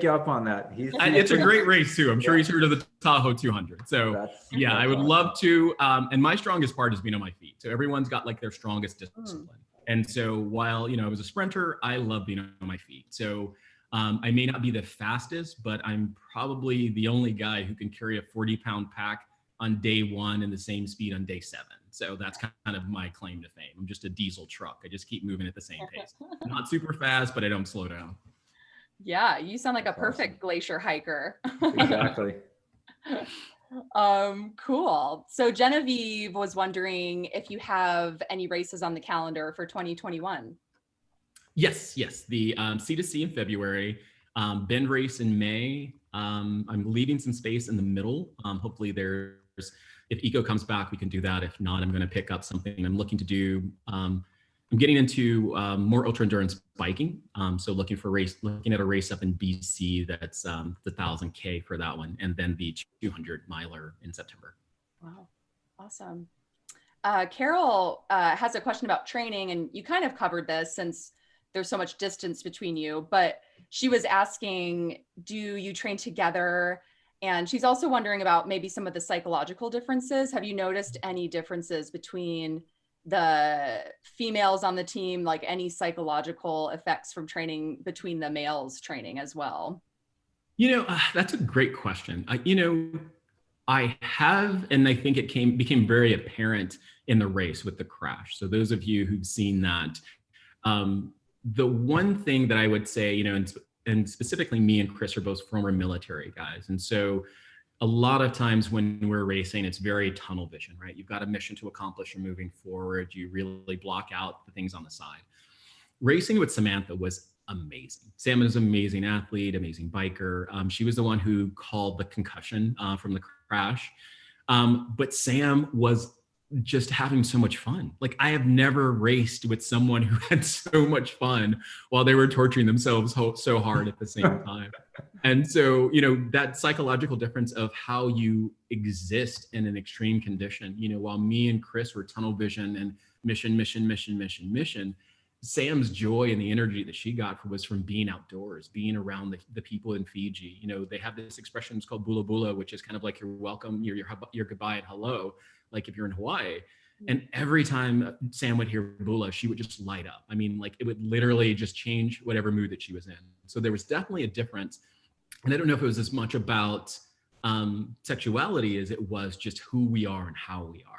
you up on that. It's a great race too. I'm sure he's heard of the Tahoe 200. So yeah, I would love to. And my strongest part is being on my feet. So everyone's got like their strongest discipline. And so while, I was a sprinter, I love being on my feet. So I may not be the fastest, but I'm probably the only guy who can carry a 40-pound pack on day 1 and the same speed on day 7. So that's kind of my claim to fame. I'm just a diesel truck. I just keep moving at the same pace. Not super fast, but I don't slow down. Yeah, you sound like a perfect glacier hiker. Exactly. Cool. So Genevieve was wondering if you have any races on the calendar for 2021. Yes. The C2C in February, Bend race in May. I'm leaving some space in the middle. Hopefully if Eco comes back, we can do that. If not, I'm going to pick up something I'm looking to do. I'm getting into more ultra endurance biking. So looking at a race up in BC that's the 1,000K for that one, and then the 200 miler in September. Wow, awesome. Carol has a question about training, and you kind of covered this since there's so much distance between you, but she was asking, do you train together? And she's also wondering about maybe some of the psychological differences. Have you noticed any differences between the females on the team, like any psychological effects from training between the males training as well? That's a great question. I have, and I think it became very apparent in the race with the crash. So those of you who've seen that, the one thing that I would say, and specifically me and Chris are both former military guys. And so a lot of times when we're racing, it's very tunnel vision, right? You've got a mission to accomplish, you're moving forward, you really block out the things on the side. Racing with Samantha was amazing. Sam is an amazing athlete, amazing biker. She was the one who called the concussion from the crash. But Sam was just having so much fun. Like, I have never raced with someone who had so much fun while they were torturing themselves so hard at the same time. And so, that psychological difference of how you exist in an extreme condition, while me and Chris were tunnel vision and mission, Sam's joy and the energy that she got was from being outdoors, being around the people in Fiji. They have this expression, it's called bula bula, which is kind of like your welcome, your goodbye and hello, like if you're in Hawaii. And every time Sam would hear bula, she would just light up. I mean, like, it would literally just change whatever mood that she was in. So there was definitely a difference. And I don't know if it was as much about sexuality as it was just who we are and how we are.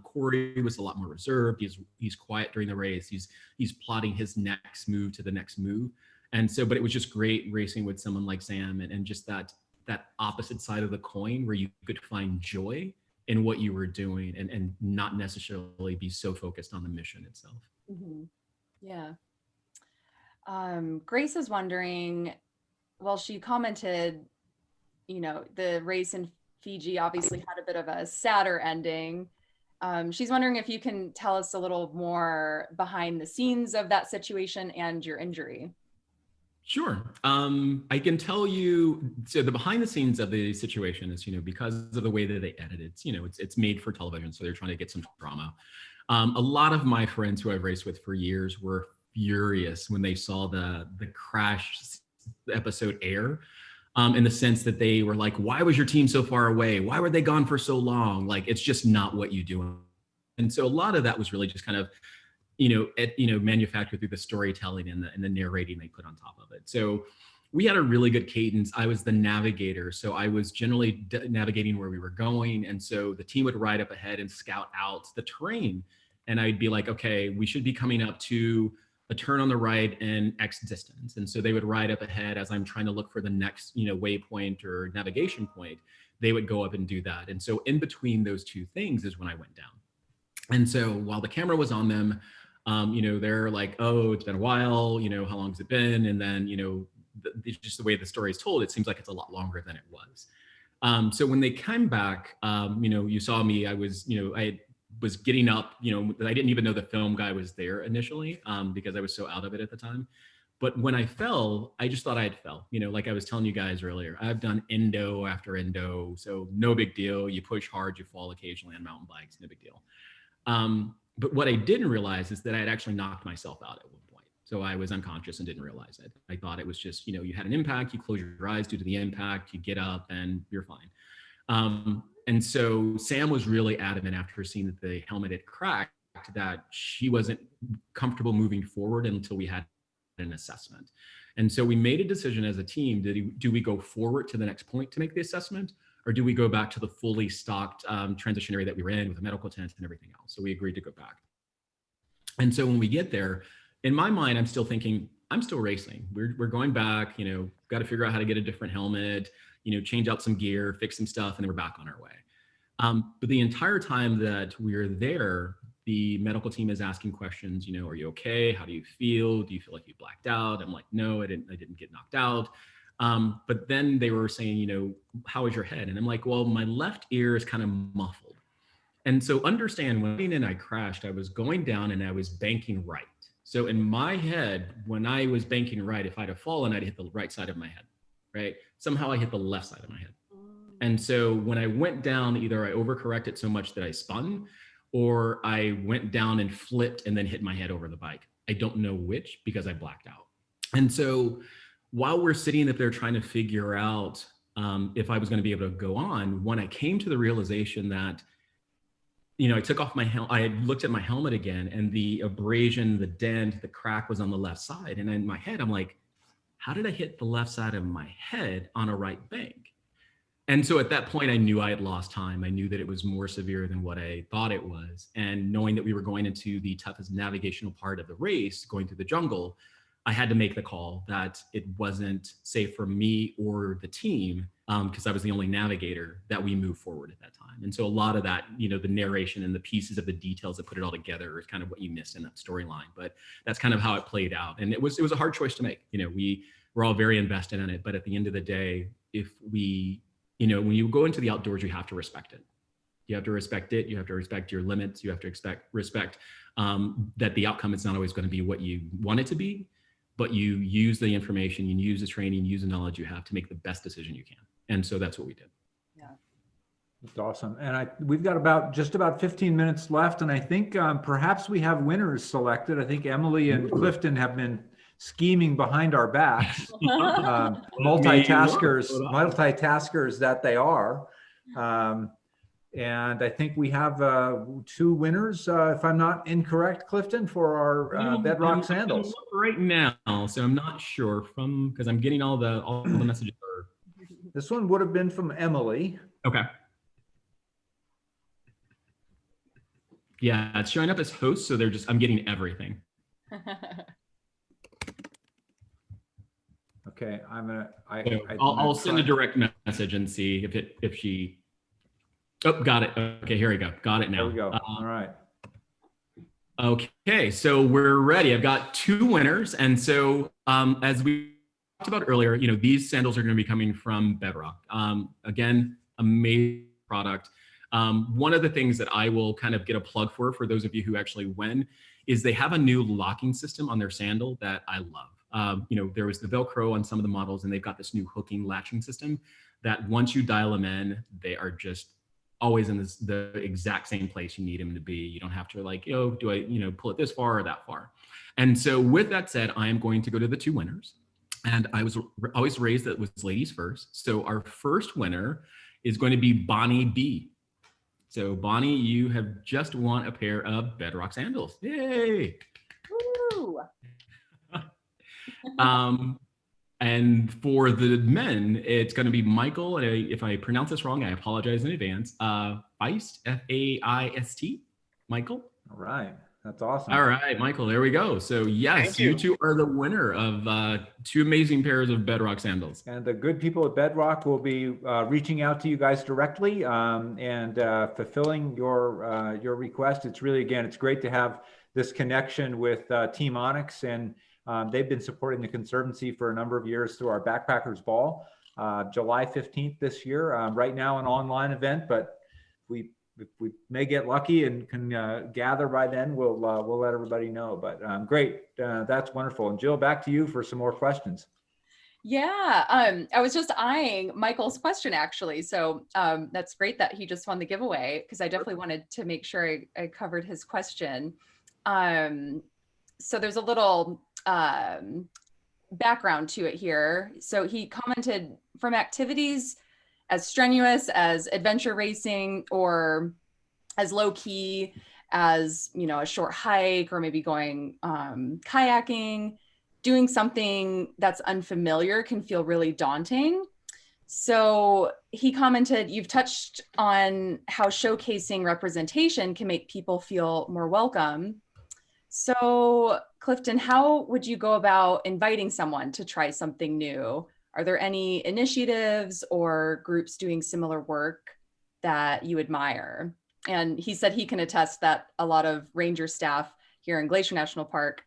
Corey was a lot more reserved. He's quiet during the race. He's plotting his next move to the next move. And so, but it was just great racing with someone like Sam and just that opposite side of the coin where you could find joy in what you were doing and not necessarily be so focused on the mission itself. Mm-hmm. Yeah. Grace is wondering, well, she commented, the race in Fiji obviously had a bit of a sadder ending. She's wondering if you can tell us a little more behind the scenes of that situation and your injury. Sure. I can tell you, so the behind the scenes of the situation is, because of the way that they edit it, it's made for television. So they're trying to get some drama. A lot of my friends who I've raced with for years were furious when they saw the crash episode air, in the sense that they were like, why was your team so far away? Why were they gone for so long? Like, it's just not what you do. And so a lot of that was really just kind of, manufactured through the storytelling and the narrating they put on top of it. So we had a really good cadence. I was the navigator. So I was generally navigating where we were going. And so the team would ride up ahead and scout out the terrain. And I'd be like, okay, we should be coming up to a turn on the right in X distance. And so they would ride up ahead as I'm trying to look for the next, waypoint or navigation point. They would go up and do that. And so in between those two things is when I went down. And so while the camera was on them, they're like, oh, it's been a while, how long has it been? And then, just the way the story is told, it seems like it's a lot longer than it was. So when they came back, you saw me, I was getting up, I didn't even know the film guy was there initially, because I was so out of it at the time. But when I fell, I just thought I had fell, like I was telling you guys earlier, I've done endo after endo. So no big deal. You push hard, you fall occasionally on mountain bikes, no big deal. But what I didn't realize is that I had actually knocked myself out at one point. So I was unconscious and didn't realize it. I thought it was just, you had an impact, you close your eyes due to the impact, you get up and you're fine. And so Sam was really adamant after seeing that the helmet had cracked that she wasn't comfortable moving forward until we had an assessment. And so we made a decision as a team, do we go forward to the next point to make the assessment? Or do we go back to the fully stocked transition area that we were in with a medical tent and everything else? So we agreed to go back. And so when we get there, in my mind, I'm still thinking, I'm still racing. We're going back, got to figure out how to get a different helmet, change out some gear, fix some stuff, and then we're back on our way. But the entire time that we're there, the medical team is asking questions, are you okay? How do you feel? Do you feel like you blacked out? I'm like, no, I didn't get knocked out. But then they were saying, how is your head? And I'm like, well, my left ear is kind of muffled. And so understand, when I crashed, I was going down and I was banking right. So in my head, when I was banking right, if I'd have fallen, I'd hit the right side of my head, right? Somehow I hit the left side of my head. And so when I went down, either I overcorrected so much that I spun, or I went down and flipped and then hit my head over the bike. I don't know which, because I blacked out. And so while we're sitting up there trying to figure out if I was going to be able to go on, when I came to the realization that, I took off my helmet, I had looked at my helmet again, and the abrasion, the dent, the crack was on the left side. And in my head, I'm like, how did I hit the left side of my head on a right bank? And so at that point, I knew I had lost time. I knew that it was more severe than what I thought it was. And knowing that we were going into the toughest navigational part of the race, going through the jungle, I had to make the call that it wasn't safe for me or the team, because I was the only navigator, that we move forward at that time. And so a lot of that, the narration and the pieces of the details that put it all together is kind of what you missed in that storyline. But that's kind of how it played out. And it was a hard choice to make. We were all very invested in it. But at the end of the day, if we, when you go into the outdoors, you have to respect it. You have to respect it. You have to respect your limits. You have to respect that the outcome is not always going to be what you want it to be, but you use the information, you use the training, use the knowledge you have to make the best decision you can. And so that's what we did. Yeah. That's awesome. And we've got just about 15 minutes left. And I think perhaps we have winners selected. I think Emily and Clifton have been scheming behind our backs, multitaskers that they are. And I think we have 2 winners, if I'm not incorrect, Clifton, for our Bedrock Sandals. Right now, so I'm not sure because I'm getting all the messages. This one would have been from Emily. Okay. Yeah, it's showing up as host, so I'm getting everything. Okay, I'll send a direct message and see if she. Oh, got it. Okay, here we go. Got it now. There we go. All right. Okay, so we're ready. I've got 2 winners, and so as we talked about earlier, these sandals are going to be coming from Bedrock. Again, amazing product. One of the things that I will kind of get a plug for those of you who actually win is they have a new locking system on their sandal that I love. There was the Velcro on some of the models, and they've got this new hooking latching system that once you dial them in, they are just always in the exact same place you need them to be. You don't have to do I, pull it this far or that far. And so with that said, I am going to go to the 2 winners. And I was always raised that was ladies first. So our first winner is going to be Bonnie B. So Bonnie, you have just won a pair of Bedrock Sandals. Yay! Woo! And for the men, it's going to be Michael. If I pronounce this wrong, I apologize in advance. Feist, F-A-I-S-T, Michael. All right. That's awesome. All right, Michael, there we go. So yes, you 2 are the winner of 2 amazing pairs of Bedrock Sandals. And the good people at Bedrock will be reaching out to you guys directly and fulfilling your request. It's really, again, it's great to have this connection with Team Onyx. And They've been supporting the Conservancy for a number of years through our Backpackers Ball, July 15th this year. Right now, an online event, but if we may get lucky and can gather by then, we'll let everybody know. But great, that's wonderful. And Jill, back to you for some more questions. Yeah, I was just eyeing Michael's question actually. So that's great that he just won the giveaway, because I definitely wanted to make sure I covered his question. So there's a little background to it here. So he commented, from activities as strenuous as adventure racing or as low key as, you know, a short hike or maybe going kayaking, doing something that's unfamiliar can feel really daunting. So he commented, you've touched on how showcasing representation can make people feel more welcome. So Clifton, how would you go about inviting someone to try something new? Are there any initiatives or groups doing similar work that you admire? And he said he can attest that a lot of ranger staff here in Glacier National Park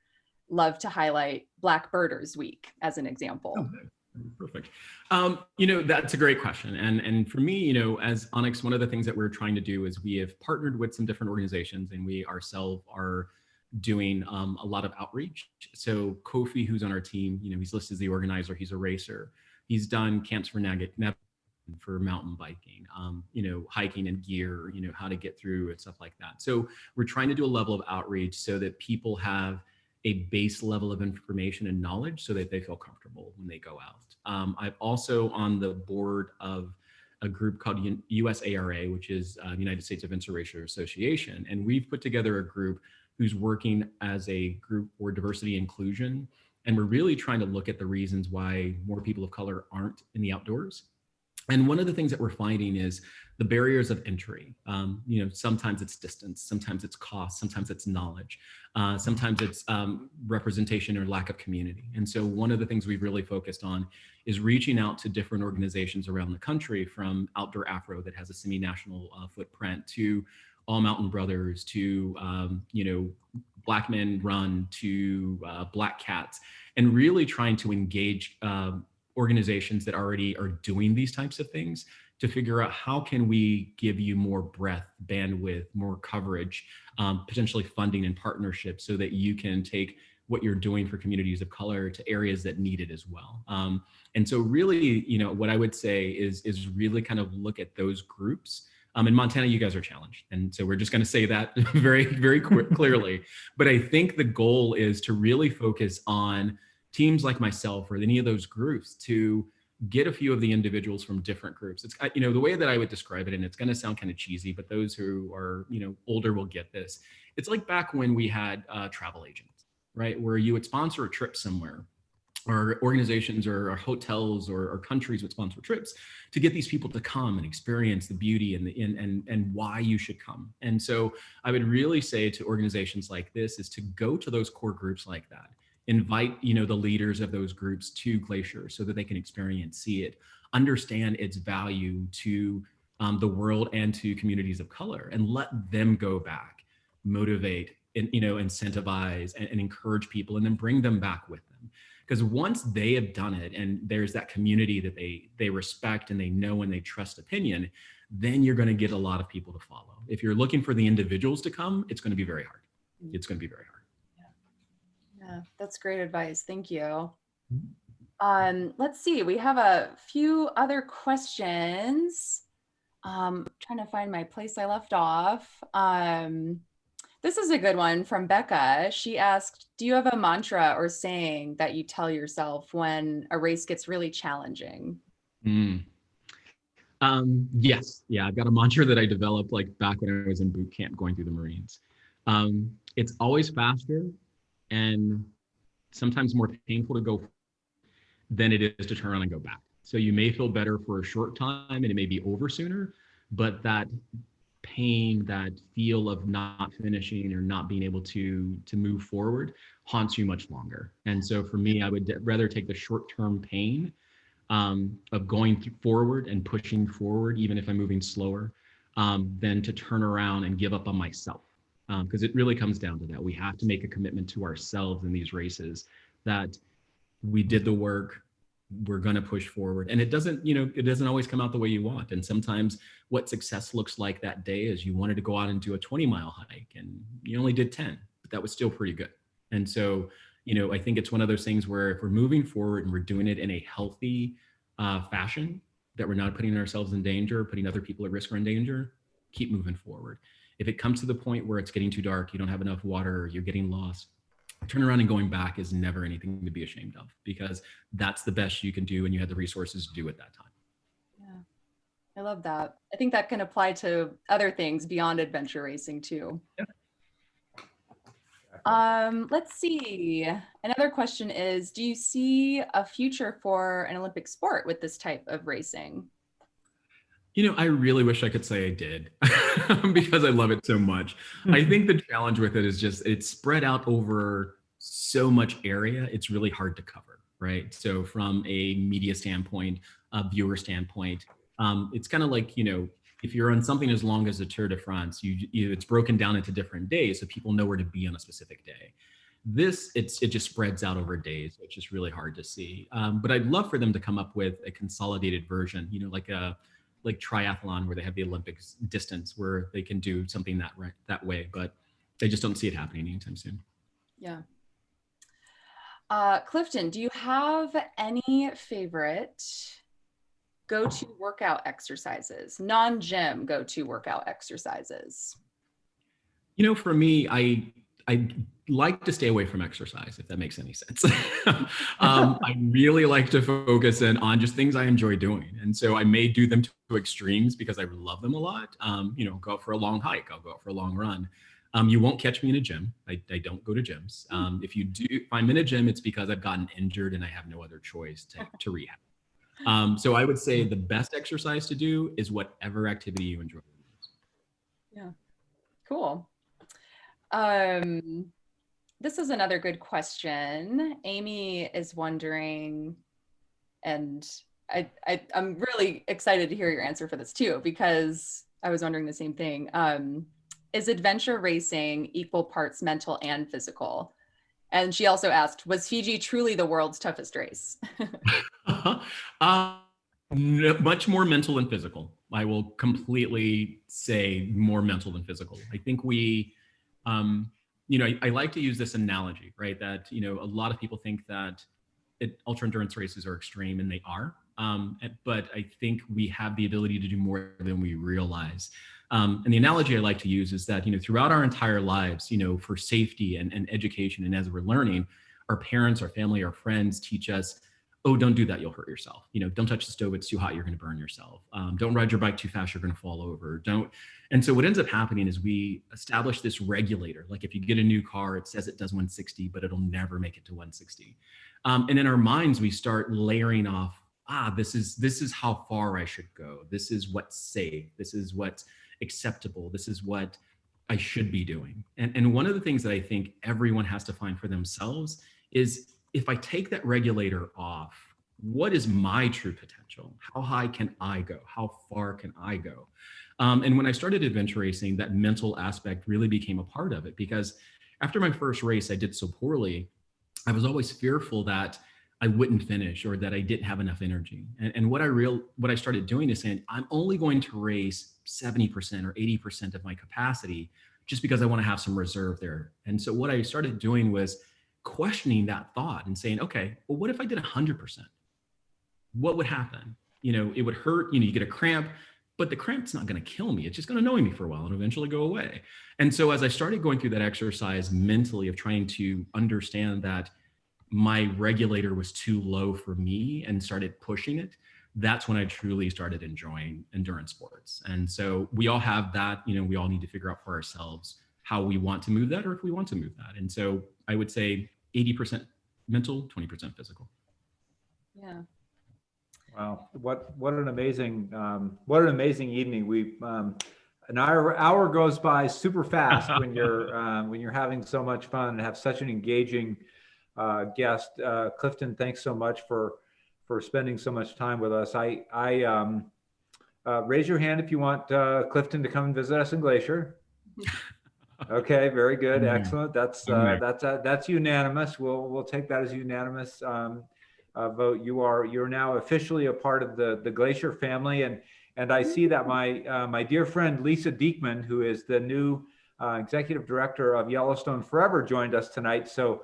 love to highlight Black Birders Week as an example. Oh, perfect. You know, that's a great question. And for me, you know, as Onyx, one of the things that we're trying to do is we have partnered with some different organizations, and we ourselves are doing a lot of outreach. So Kofi, who's on our team, you know, he's listed as the organizer, he's a racer. He's done camps for for mountain biking, you know, hiking and gear, you know, how to get through and stuff like that. So we're trying to do a level of outreach so that people have a base level of information and knowledge so that they feel comfortable when they go out. I'm also on the board of a group called USARA, which is the United States Adventure Racer Association. And we've put together a group who's working as a group for diversity inclusion. And we're really trying to look at the reasons why more people of color aren't in the outdoors. And one of the things that we're finding is the barriers of entry. You know, sometimes it's distance, sometimes it's cost, sometimes it's knowledge, sometimes it's representation or lack of community. And so one of the things we've really focused on is reaching out to different organizations around the country, from Outdoor Afro that has a semi-national footprint, to All Mountain Brothers, to you know, Black Men Run, to Black Cats, and really trying to engage organizations that already are doing these types of things to figure out how can we give you more breadth, bandwidth, more coverage, potentially funding and partnerships, so that you can take what you're doing for communities of color to areas that need it as well. And so really, you know, what I would say is really kind of look at those groups. In Montana, you guys are challenged. And so we're just going to say that very, very clearly. But I think the goal is to really focus on teams like myself or any of those groups to get a few of the individuals from different groups. It's, you know, the way that I would describe it, and it's going to sound kind of cheesy, but those who are, you know, older will get this. It's like back when we had travel agents, right? Where you would sponsor a trip somewhere, or organizations or hotels or countries would sponsor trips to get these people to come and experience the beauty and why you should come. And so I would really say to organizations like this is to go to those core groups like that. Invite, you know, the leaders of those groups to Glacier so that they can experience, see it, understand its value to the world and to communities of color, and let them go back, motivate, and, you know, incentivize and encourage people, and then bring them back with them. Because once they have done it and there's that community that they respect and they know and they trust opinion, then you're going to get a lot of people to follow. If you're looking for the individuals to come, it's going to be very hard. It's going to be very hard. Yeah, that's great advice. Thank you. Let's see, we have a few other questions. Trying to find my place I left off. This is a good one from Becca. She asked, do you have a mantra or saying that you tell yourself when a race gets really challenging? Yes. Yeah, I've got a mantra that I developed like back when I was in boot camp going through the Marines. It's always faster and sometimes more painful to go than it is to turn around and go back. So you may feel better for a short time and it may be over sooner, but that pain, that feel of not finishing or not being able to move forward haunts you much longer. And so for me, I would rather take the short-term pain of going forward and pushing forward, even if I'm moving slower, than to turn around and give up on myself. Because it really comes down to that. We have to make a commitment to ourselves in these races that we did the work, we're going to push forward. And it doesn't, it doesn't always come out the way you want. And sometimes what success looks like that day is you wanted to go out and do a 20-mile hike and you only did 10, but that was still pretty good. And so, I think it's one of those things where if we're moving forward and we're doing it in a healthy fashion, that we're not putting ourselves in danger, putting other people at risk or in danger, keep moving forward. If it comes to the point where it's getting too dark, you don't have enough water, or you're getting lost, turn around and going back is never anything to be ashamed of, because that's the best you can do and you had the resources to do at that time. Yeah, I love that. I think that can apply to other things beyond adventure racing too. Yeah. Let's see. Another question is, do you see a future for an Olympic sport with this type of racing? I really wish I could say I did because I love it so much. I think the challenge with it is just it's spread out over so much area. It's really hard to cover, right? So from a media standpoint, a viewer standpoint, it's kind of like, if you're on something as long as the Tour de France, it's broken down into different days so people know where to be on a specific day. It just spreads out over days. It's just really hard to see. But I'd love for them to come up with a consolidated version, like triathlon, where they have the Olympics distance where they can do something that way, but I just don't see it happening anytime soon. Yeah. Clifton, do you have any favorite go-to workout exercises, non-gym go-to workout exercises? For me, I like to stay away from exercise, if that makes any sense. I really like to focus in on just things I enjoy doing. And so I may do them to extremes because I love them a lot. Go out for a long hike, I'll go out for a long run. You won't catch me in a gym. I don't go to gyms. If I'm in a gym, it's because I've gotten injured and I have no other choice to rehab. So I would say the best exercise to do is whatever activity you enjoy. Yeah, cool. This is another good question. Amy is wondering, and I'm really excited to hear your answer for this too, because I was wondering the same thing. Is adventure racing equal parts mental and physical? And she also asked, was Fiji truly the world's toughest race? Much more mental than physical. I will completely say more mental than physical. I think I like to use this analogy, right? That, a lot of people think that ultra endurance races are extreme, and they are. But I think we have the ability to do more than we realize. And the analogy I like to use is that, throughout our entire lives, for safety and education, and as we're learning, our parents, our family, our friends teach us, oh, don't do that, you'll hurt yourself. Don't touch the stove, it's too hot, you're going to burn yourself. Don't ride your bike too fast, you're going to fall over. And so what ends up happening is we establish this regulator. Like if you get a new car, it says it does 160, but it'll never make it to 160. And in our minds, we start layering off, this is how far I should go. This is what's safe. This is what's acceptable. This is what I should be doing. And one of the things that I think everyone has to find for themselves is, if I take that regulator off, what is my true potential? How high can I go? How far can I go? And when I started adventure racing, that mental aspect really became a part of it, because after my first race, I did so poorly. I was always fearful that I wouldn't finish or that I didn't have enough energy. And what I started doing is saying, I'm only going to race 70% or 80% of my capacity just because I want to have some reserve there. And so what I started doing was questioning that thought and saying, okay, well, what if I did 100%? What would happen? It would hurt, you get a cramp, but the cramp's not going to kill me. It's just going to annoy me for a while and eventually go away. And so as I started going through that exercise mentally of trying to understand that my regulator was too low for me and started pushing it, that's when I truly started enjoying endurance sports. And so we all have that, we all need to figure out for ourselves how we want to move that, or if we want to move that. And so I would say 80% mental, 20% physical. Yeah. Wow, what an amazing evening. We an hour goes by super fast when you're having so much fun and have such an engaging guest. Clifton, thanks so much for spending so much time with us. I raise your hand if you want Clifton to come and visit us in Glacier. Okay, very good, I'm there. excellent. I'm there. That's unanimous. We'll take that as unanimous vote. You're now officially a part of the Glacier family, and I see that my dear friend Lisa Diekman, who is the new executive director of Yellowstone Forever, joined us tonight. So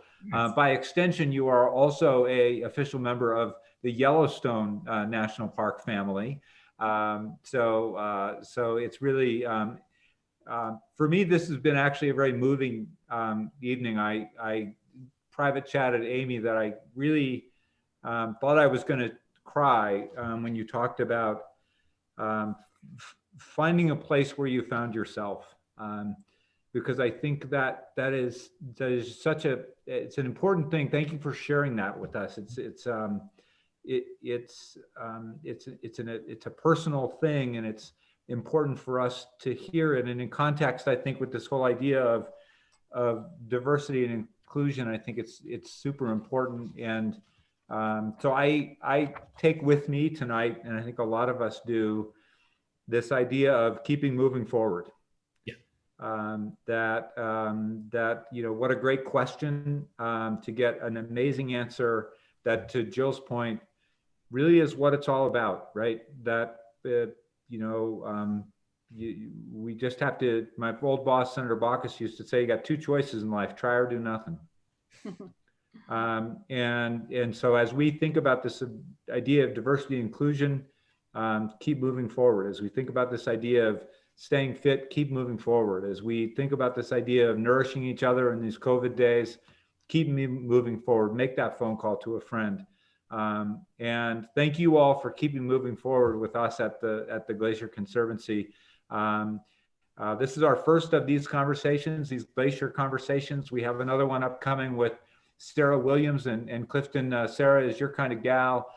by extension, you are also a official member of the Yellowstone National Park family. So it's really for me, this has been actually a very moving evening. I private chatted Amy that I really thought I was going to cry when you talked about finding a place where you found yourself. Because I think that is such it's an important thing. Thank you for sharing that with us. It's a personal thing, and it's important for us to hear it. And in context, I think with this whole idea of diversity and inclusion, I think it's super important. And so I take with me tonight, and I think a lot of us do, this idea of keeping moving forward. That what a great question to get an amazing answer that, to Jill's point, really is what it's all about, right? That we just have to. My old boss, Senator Baucus, used to say, you got two choices in life: try or do nothing. And so as we think about this idea of diversity and inclusion, keep moving forward. As we think about this idea of staying fit, keep moving forward. As we think about this idea of nourishing each other in these COVID days, keep moving forward. Make that phone call to a friend. And thank you all for keeping moving forward with us at the Glacier Conservancy. This is our first of these conversations, these Glacier Conversations. We have another one upcoming with Sarah Williams and Clifton. Sarah is your kind of gal.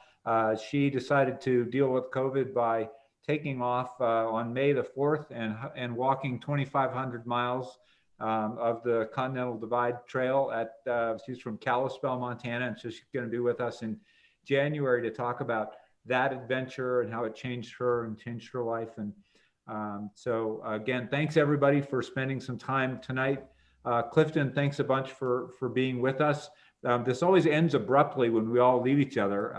She decided to deal with COVID by taking off on May the 4th and walking 2,500 miles of the Continental Divide Trail she's from Kalispell, Montana, and so she's going to be with us in January to talk about that adventure and how it changed her and changed her life. And so again, thanks everybody for spending some time tonight. Clifton, thanks a bunch for being with us. This always ends abruptly when we all leave each other.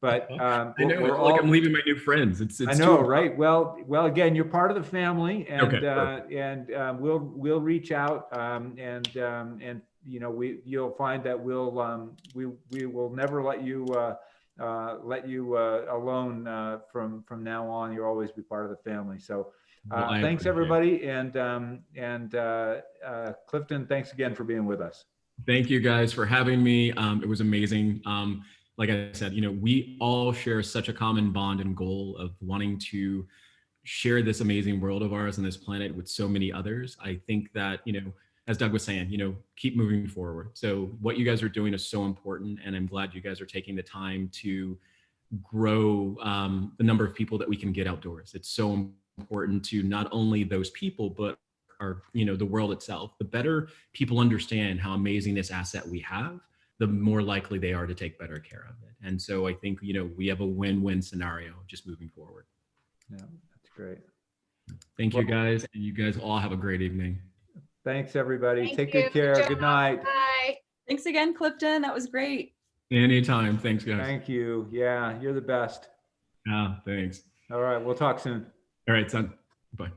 But I know, we're all, like I'm leaving my new friends. It's I know, right? Well, again, you're part of the family, and okay, we'll reach out, and you'll find that we will never let you alone from now on. You'll always be part of the family. So thanks everybody, and Clifton, thanks again for being with us. Thank you guys for having me. It was amazing. Like I said, we all share such a common bond and goal of wanting to share this amazing world of ours and this planet with so many others. I think that, as Doug was saying, keep moving forward. So what you guys are doing is so important, and I'm glad you guys are taking the time to grow the number of people that we can get outdoors. It's so important to not only those people, but the world itself. The better people understand how amazing this asset we have, the more likely they are to take better care of it. And so I think, we have a win-win scenario just moving forward. Yeah, that's great. Thank you guys, and you guys all have a great evening. Thanks everybody. Take good care. Good night. Bye. Thanks again, Clifton. That was great. Anytime. Thanks, guys. Thank you. Yeah, you're the best. Yeah, thanks. All right, we'll talk soon. All right, son. Bye.